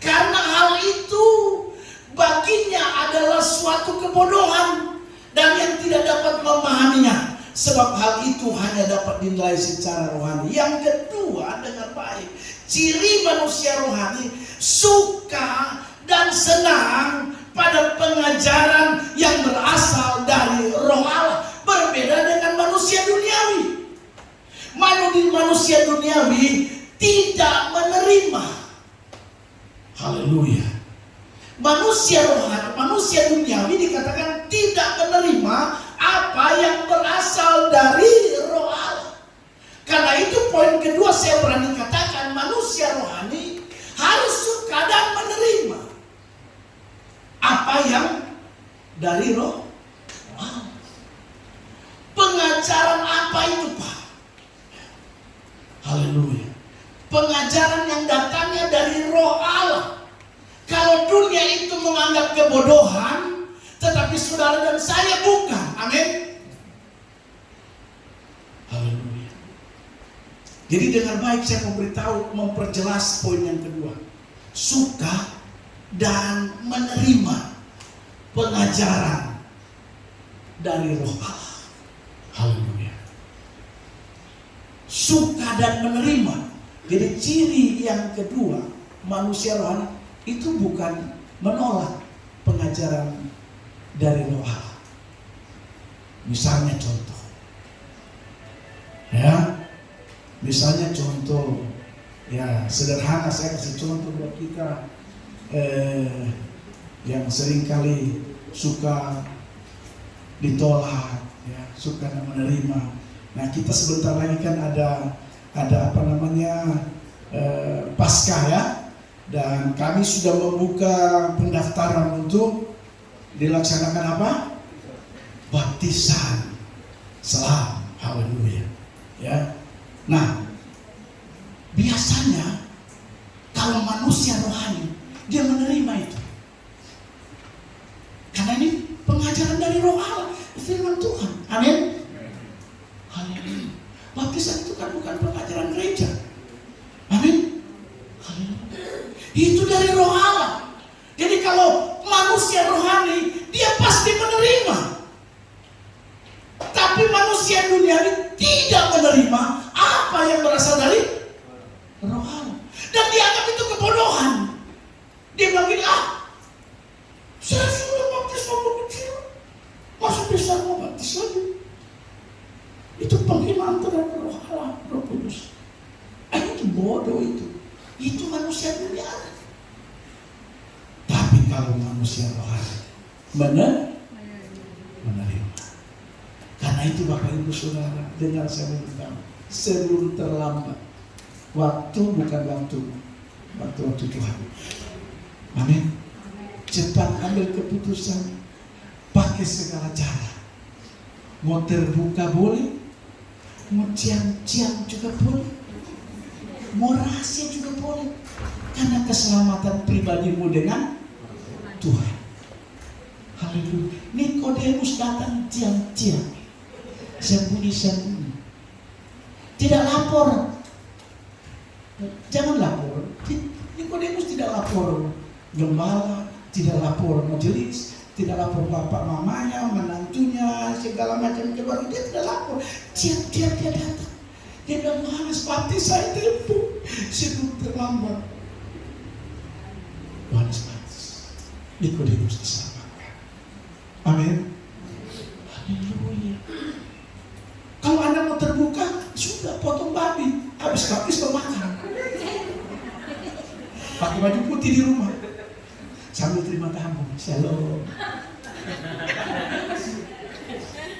karena hal itu baginya adalah suatu kebodohan dan yang tidak dapat memahaminya, sebab hal itu hanya dapat dinilai secara rohani. Yang kedua, dengan baik, ciri manusia rohani suka dan senang pada pengajaran yang berasal dari roh Allah, berbeda dengan manusia duniawi. Manusia duniawi tidak menerima. Haleluya. Manusia rohani, manusia duniawi dikatakan tidak menerima apa yang berasal dari roh Allah. Karena itu poin kedua saya berani katakan, manusia rohani harus suka dan menerima apa yang dari roh Allah. Pengajaran apa itu, Pak? Haleluya. Pengajaran yang datangnya dari roh Allah. Kalau dunia itu menganggap kebodohan, tetapi saudara dan saya bukan. Amin. Haleluya. Jadi dengan baik saya memperjelas poin yang kedua. Suka dan menerima pengajaran dari roh Allah. Haleluya. Suka dan menerima. Jadi ciri yang kedua manusia rohani itu bukan menolak pengajaran dari roh Allah. Misalnya contoh, ya, misalnya contoh, ya sederhana saya kasih contoh buat kita yang seringkali suka ditolak, ya, suka menerima. Nah kita sebentar lagi kan ada apa namanya Paskah ya. Dan kami sudah membuka pendaftaran untuk dilaksanakan apa? Baptisan. Salam. Haleluya. Ya. Nah, biasanya kalau manusia rohani dia menerima itu. Karena ini pengajaran dari roh Allah, firman Tuhan. Amin. Haleluya. Baptisan itu kan bukan pengajaran gereja. Amin. Haleluya. Itu dari roh Allah. Jadi kalau manusia rohani dia pasti menerima. Tapi manusia duniawi tidak menerima apa yang berasal dari roh Allah. Dan dianggap itu kebodohan. Dia bilang gini, saya sudah baptis waktu kecil, masa besar mau baptis lagi? Itu penghinaan terhadap roh Allah, Roh Kudus. Itu bodoh itu. Itu manusia duniawi. Tapi kalau manusia rohani menerima. Karena itu Bapak Ibu Saudara, dengar saya beritahu, sebelum terlambat. Waktu bukan waktu Tuhan. Amin. Cepat ambil keputusan, pakai segala cara. Mau terbuka boleh, mau ciam-ciam juga boleh, mau rahasia juga boleh. Karena keselamatan pribadimu dengan Tuhan. Haleluya. Nikodemus datang ciam-ciam, sembunyi-sembunyi, tidak lapor. Jangan lapor. Nikodemus tidak lapor gembala, tidak lapor majelis, Tidak lapor bapak mamanya, menantunya, segala macam keluarga. Dia tidak lapor. Tiap-tiap dia datang. Dia bilang, Yohanes baptis saya telepon. Sebelum terlambat. Yohanes baptis. Nikodemus diselamatkan. Amin. Haleluya. Kalau Anda mau terbuka, sudah potong babi. Habis baptis makan. Pakai baju putih di rumah. Sambil terima tamu. Shalom.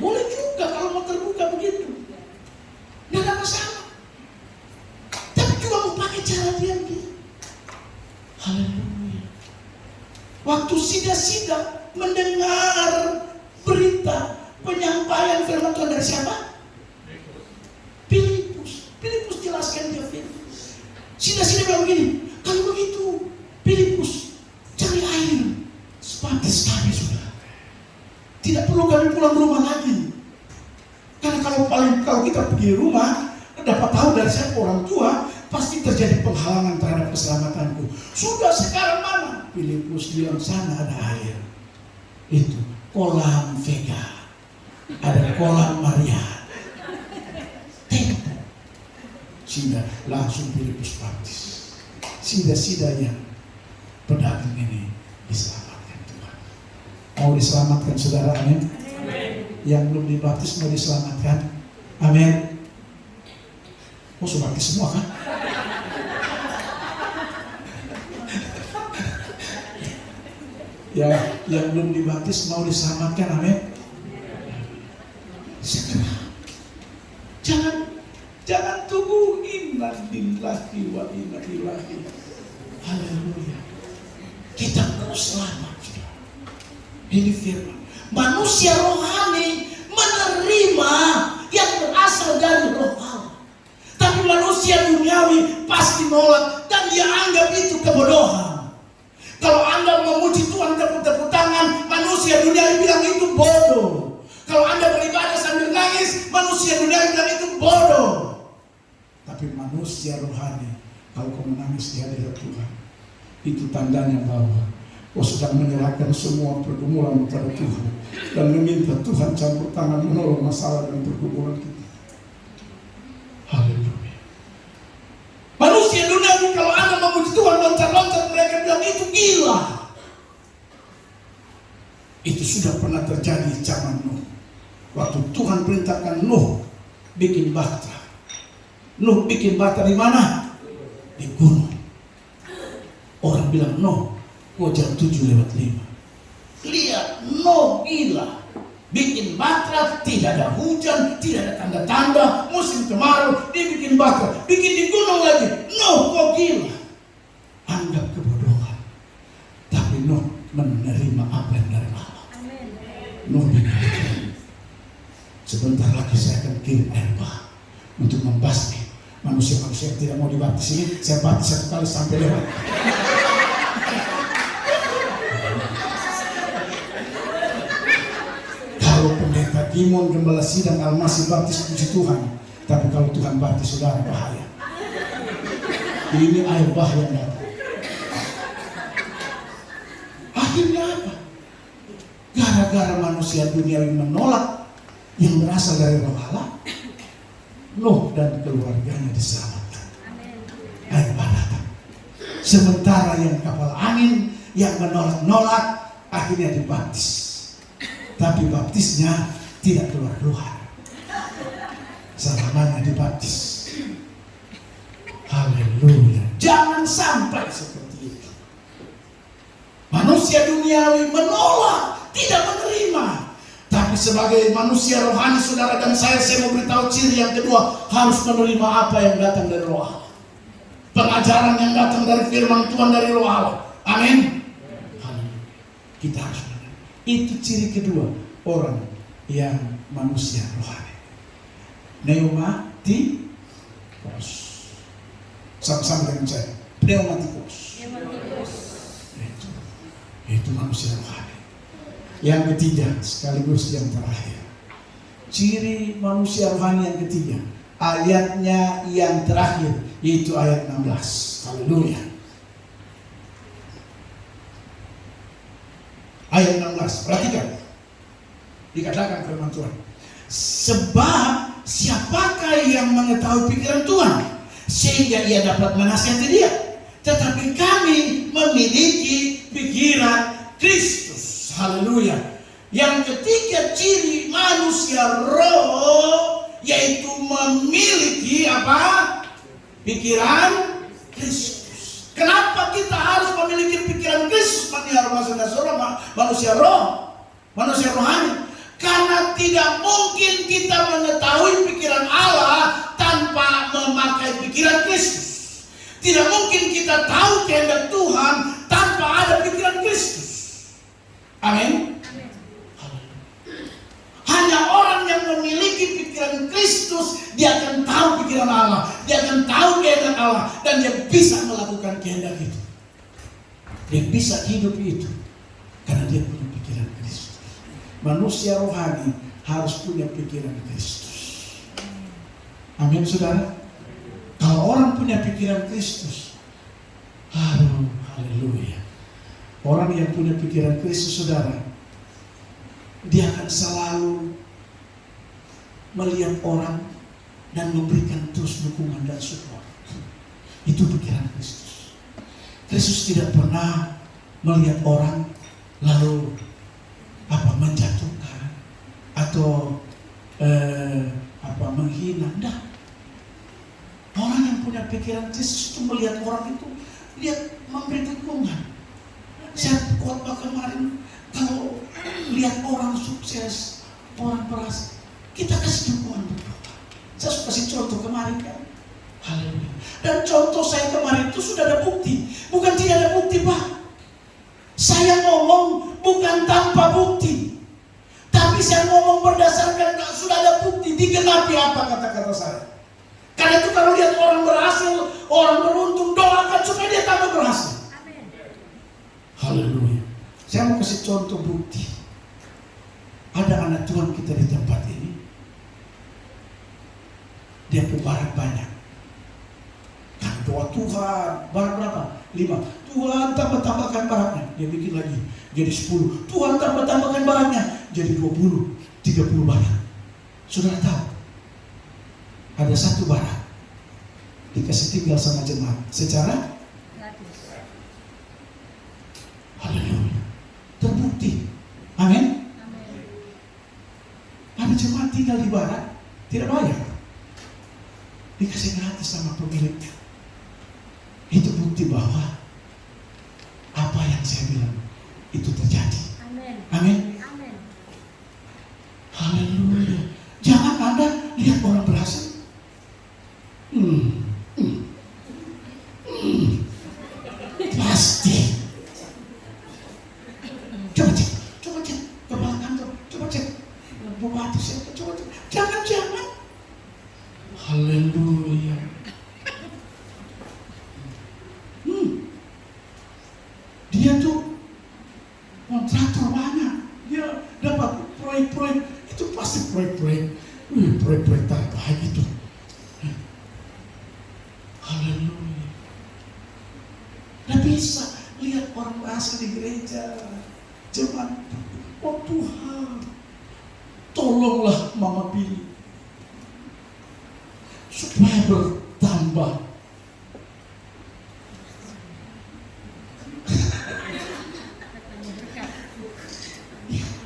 Boleh juga kalau mau terbuka begitu. Tidak ada masalah. Tapi juga mau pakai cara diam gitu. Haleluya. Waktu sida-sida mendengar berita penyampaian firman Tuhan dari siapa? Filipus jelaskan dia firman. Sida-sida bilang begini, kalau begitu Filipus cari air, baptis kami sudah. Tidak perlu kami pulang rumah lagi. Karena kalau kita pergi rumah, dapat tahu dari siapa orang tua, pasti terjadi penghalangan terhadap keselamatanku. Sudah sekarang mana? Filipus bilang sana ada air. Itu kolam Vega, ada kolam Maria. Tempo. Sehingga langsung Filipus baptis. Sida-sidanya pedagang ini diselamatkan Tuhan. Mau diselamatkan saudara, amin? Yang belum dibaptis mau diselamatkan, amin. Oh, sudah baptis semua kan? Ya, yang belum dibaptis mau diselamatkan, amin. Segera. Jangan tunggu. Inna lillahi wa inna ilaihi. Haleluya. Kita mau selamat. Ini firman. Manusia rohani menerima yang berasal dari roh Allah. Tapi manusia duniawi pasti nolak dan dia anggap itu kebodohan. Kalau Anda memuji Tuhan tepuk tangan, manusia duniawi bilang itu bodoh. Kalau Anda beribadah sambil nangis, manusia duniawi bilang itu bodoh. Tapi manusia rohani, kalau kau menangis di hadirat Tuhan, itu tandanya bahwa kau sedang menyerahkan semua pergumulan kepada Tuhan dan meminta Tuhan campur tangan menolong masalah dan pergumulan kita. Haleluya. Manusia duniawi kalau Anda memuji Tuhan loncat-loncat, mereka bilang itu gila. Itu sudah pernah terjadi di zaman Nuh. Waktu Tuhan perintahkan Nuh bikin bahtera. Nuh bikin bahtera di mana? Di gunung. Orang bilang Nuh, kok jam 7:05. Lihat, Nuh gila. Bikin bahtera, tidak ada hujan, tidak ada tanda-tanda, musim kemarau, dia bikin bahtera, bikin di gunung lagi. Nuh kok gila. Anggap kebodohan. Tapi Nuh menerima apa yang dari Allah. Nuh bikin. Sebentar lagi saya akan kirim air bah untuk membasmi manusia-manusia yang tidak mau dibaptis ini. Saya baptis 1 kali sampai lewat. Kalau pendeta Gimon, Gembala Sidang, Almasih baptis puji Tuhan. Tapi kalau Tuhan baptis saudara bahaya. Ini air bah yang datang. Akhirnya apa? Gara-gara manusia duniawi menolak yang berasal dari roh Allah, Nuh dan keluarganya diselamatkan. Air bah datang. Sementara yang kapal angin yang menolak-nolak akhirnya dibaptis. Tapi baptisnya tidak keluar-keluar. Selamanya dibaptis. Haleluya. Jangan sampai seperti itu. Manusia duniawi menolak, tidak menerima. Tapi sebagai manusia rohani saudara dan saya mau beritahu ciri yang kedua, harus menerima apa yang datang dari roh Allah. Pengajaran yang datang dari firman Tuhan dari roh Allah. Amin. Kita harus menerima. Itu ciri kedua orang yang manusia rohani. Pneumatikos. Sama-sama dengan saya. Pneumatikos. Itu manusia rohani. Yang ketiga, sekaligus yang terakhir, ciri manusia rohani yang ketiga, ayatnya yang terakhir, yaitu ayat 16. Haleluya. Ayat 16 11. Perhatikan. Dikatakan firman Tuhan. Sebab siapakah yang mengetahui pikiran Tuhan sehingga ia dapat menasihati dia? Tetapi kami memiliki pikiran Kristus. Haleluya. Yang ketiga ciri manusia roh yaitu memiliki apa? Pikiran Kristus. Kenapa kita harus memiliki pikiran Kristus? Manusia roh, manusia rohani. Karena tidak mungkin kita mengetahui pikiran Allah tanpa memakai pikiran Kristus. Tidak mungkin kita tahu kehendak Tuhan tanpa ada pikiran Kristus. Amin. Hanya orang yang memiliki pikiran Kristus, dia akan tahu pikiran Allah, dia akan tahu kehendak Allah, dan dia bisa melakukan kehendak itu. Dia bisa hidup itu karena dia punya pikiran Kristus. Manusia rohani harus punya pikiran Kristus. Amin, saudara. Kalau orang punya pikiran Kristus, haleluya. Orang yang punya pikiran Kristus, saudara, dia akan selalu melihat orang dan memberikan terus dukungan dan support. Itu pikiran Kristus. Kristus tidak pernah melihat orang lalu menjatuhkan atau menghina. Enggak. Orang yang punya pikiran Kristus itu melihat orang itu, dia memberi dukungan. Saya khotbah kemarin, kalau lihat orang sukses, orang berhasil, kita kasih dukungan berdoa. Saya kasih contoh kemarin kan. Haleluya. Dan contoh saya kemarin itu sudah ada bukti. Bukan tidak ada bukti, Pak. Saya ngomong bukan tanpa bukti. Tapi saya ngomong berdasarkan sudah ada bukti. Digenapi apa kata-kata saya. Karena itu kalau lihat orang berhasil, orang beruntung, doakan supaya dia tambah berhasil. Amin. Haleluya. Saya mau kasih contoh bukti. Ada anak Tuhan kita di tempat ini. Dia punya barang banyak. Kan doa Tuhan, barang berapa? 5. Tuhan tambahkan barangnya. Dia bikin lagi, jadi 10. Tuhan tambahkan barangnya, jadi 20, 30 barang. Saudara tahu, ada satu barang dikasih tinggal sama jemaat secara gratis. Haleluya. Terbukti. Amin. Ada jemaat tinggal di barat, tidak bayar, dikasih gratis sama pemiliknya. Itu bukti bahwa apa yang saya bilang itu terjadi. Amin. Amin. Amin. Haleluya. Jangan Anda lihat orang berhasil. Pasti. Coba cek kepala kantor, coba cek bupati siapa, coba cek. Jangan. Haleluya. Dia tuh kontraktor banyak, dia dapat proyek-proyek, itu pasti proyek-proyek terbaik itu. Haleluya. Gak bisa lihat orang berhasil di gereja, jemaat. Oh Tuhan, tolonglah Mama Billy supaya bertambah.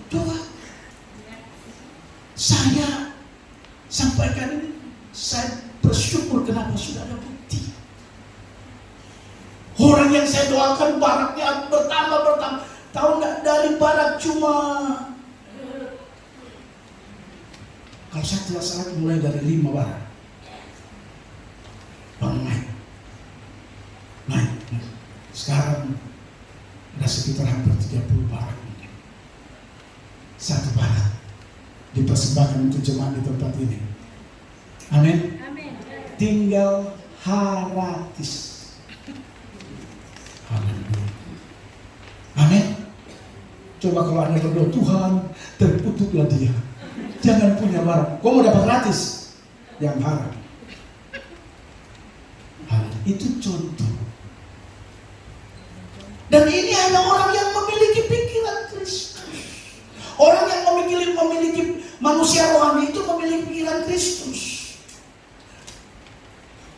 Doa. Saya sampaikan ini, saya bersyukur kenapa sudah ada bukti. Orang yang saya doakan baraknya bertambah. Tahu nggak, dari barak cuma, kalau saya tidak salah mulai dari 5 barak. Naik. Sekarang ada sekitar hampir 30 barak. Satu barak dipersembahkan untuk jemaat di tempat ini. Amin. Tinggal haratis. Haleluya. Amin. Coba kalau Anda berdoa, Tuhan terkutuklah dia, jangan punya barang. Kau mau dapat gratis, yang harap. Itu contoh. Dan ini hanya orang yang memiliki pikiran Kristus. Orang yang memiliki manusia rohani itu memiliki pikiran Kristus.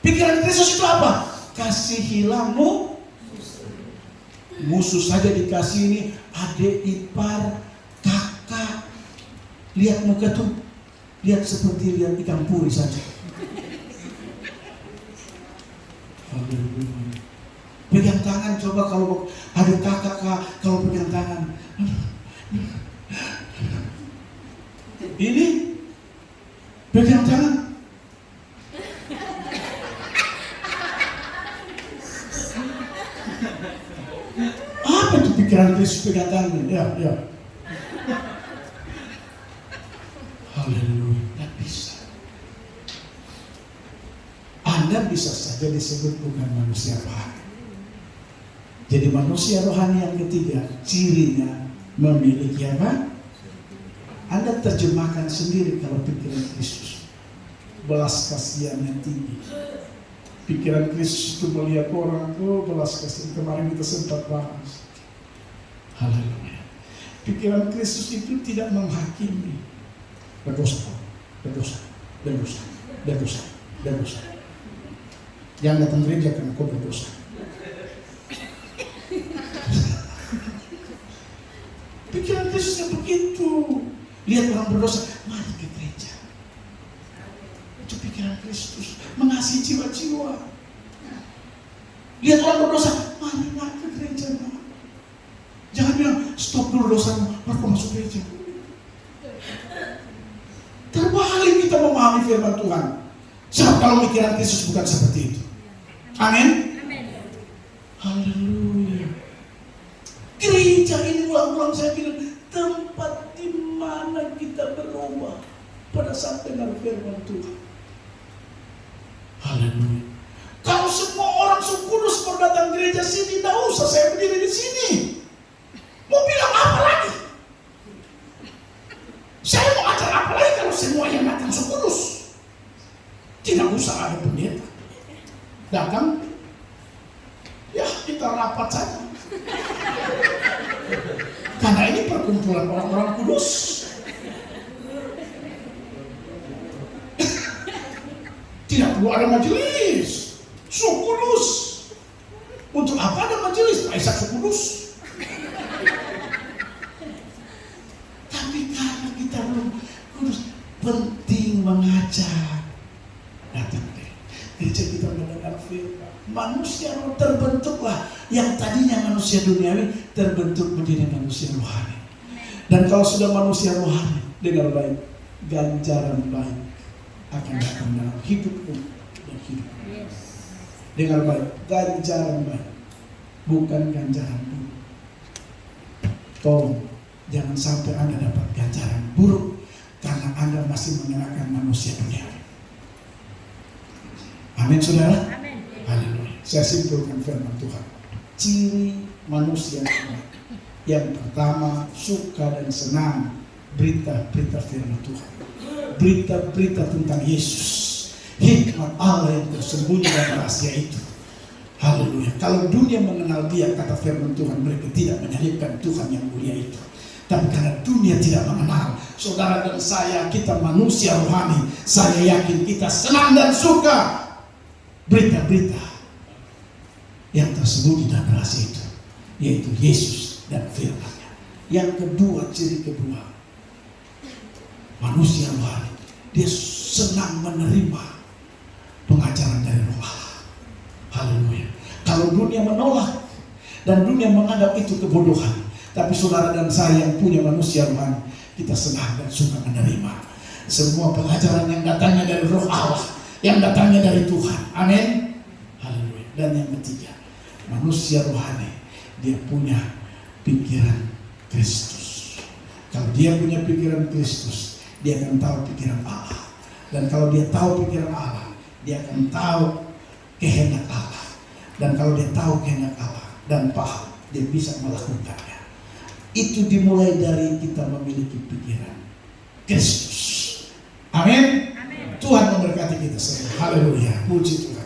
Pikiran Kristus itu apa? Kasihilah musuh saja dikasih ini, adik ipar, kakak. Lihat muka tuh, lihat seperti lihat ikan puri saja. Pegang tangan, coba kalau ada kakak kalau pegang tangan. Ini pegang tangan. Apa itu pikiran Kristus pegang tangan? Ya. Haleluya, tidak bisa. Anda bisa saja disebut bukan manusia rohani. Jadi manusia rohani yang ketiga, cirinya memiliki apa? Anda terjemahkan sendiri kalau pikiran Kristus. Belas kasihan yang tinggi. Pikiran Kristus itu melihat orang, belas kasihan. Kemarin kita sempat bahas. Haleluya. Pikiran Kristus itu tidak menghakimi. Berdosa. Jangan datang gereja karena kau berdosa. Pikiran Kristus yang begitu. Lihat orang berdosa, mari ke gereja. Itu pikiran Kristus, mengasihi jiwa-jiwa. Lihat orang berdosa, mari ke gereja. Jangan bilang, stop dulu dosamu, baru masuk gereja. Terbalik kita memahami firman Tuhan. Sebab kalau pikiran Kristus bukan seperti itu. Amin. Haleluya. Gereja ini ulang-ulang saya bilang tempat di mana kita berubah pada saat dengar firman Tuhan. Haleluya. Kalau semua orang Kudus mau datang gereja sini, tidak usah saya berdiri di sini. Mau bilang apa lagi? Saya mau ajar apa lagi kalau semua yang datang Kudus? Tidak usah ada pendeta. Datang, ya kita rapat saja. Karena ini perkumpulan orang-orang kudus. Tidak perlu ada majelis. Kudus. Untuk apa ada majelis? Aisyah kudus. Tapi karena kita belum kudus, penting mengajar. Datang deh. Gereja kita mendengar firman. Manusia terbentuklah, yang tadinya manusia duniawi terbentuk menjadi manusia rohani. Dan kalau sudah manusia rohani, dengar baik, ganjaran baik akan datang dalam hidupmu dan hidup. Dengar baik, ganjaran baik, bukan ganjaran buruk. Tolong jangan sampai Anda dapat ganjaran buruk karena Anda masih mengenakan manusia duniawi. Amin, saudara. Haleluya. Saya simpulkan firman Tuhan. Ciri manusia yang pertama, suka dan senang berita-berita firman Tuhan. Berita-berita tentang Yesus. Hikmat Allah yang tersembunyi dalam rahasia itu. Haleluya. Kalau dunia mengenal dia, kata firman Tuhan, mereka tidak menyalibkan Tuhan yang mulia itu. Tapi karena dunia tidak mengenal, saudara dan saya, kita manusia rohani, saya yakin kita senang dan suka berita-berita yang tersembunyi dalam rahasia itu, yaitu Yesus dan firman-Nya. Yang kedua, ciri kedua, manusia rohani, dia senang menerima pengajaran dari Roh Allah. Haleluya. Kalau dunia menolak dan dunia menganggap itu kebodohan, tapi saudara dan saya yang punya manusia rohani, kita senang dan suka menerima semua pengajaran yang datangnya dari Roh Allah, yang datangnya dari Tuhan. Amin. Haleluya. Dan yang ketiga, manusia rohani, dia punya pikiran Kristus. Kalau dia punya pikiran Kristus, dia akan tahu pikiran Allah. Dan kalau dia tahu pikiran Allah, dia akan tahu kehendak Allah. Dan kalau dia tahu kehendak Allah dan paham, dia bisa melakukannya. Itu dimulai dari kita memiliki pikiran Kristus. Amin. Tuhan memberkati kita semua. Haleluya. Puji Tuhan.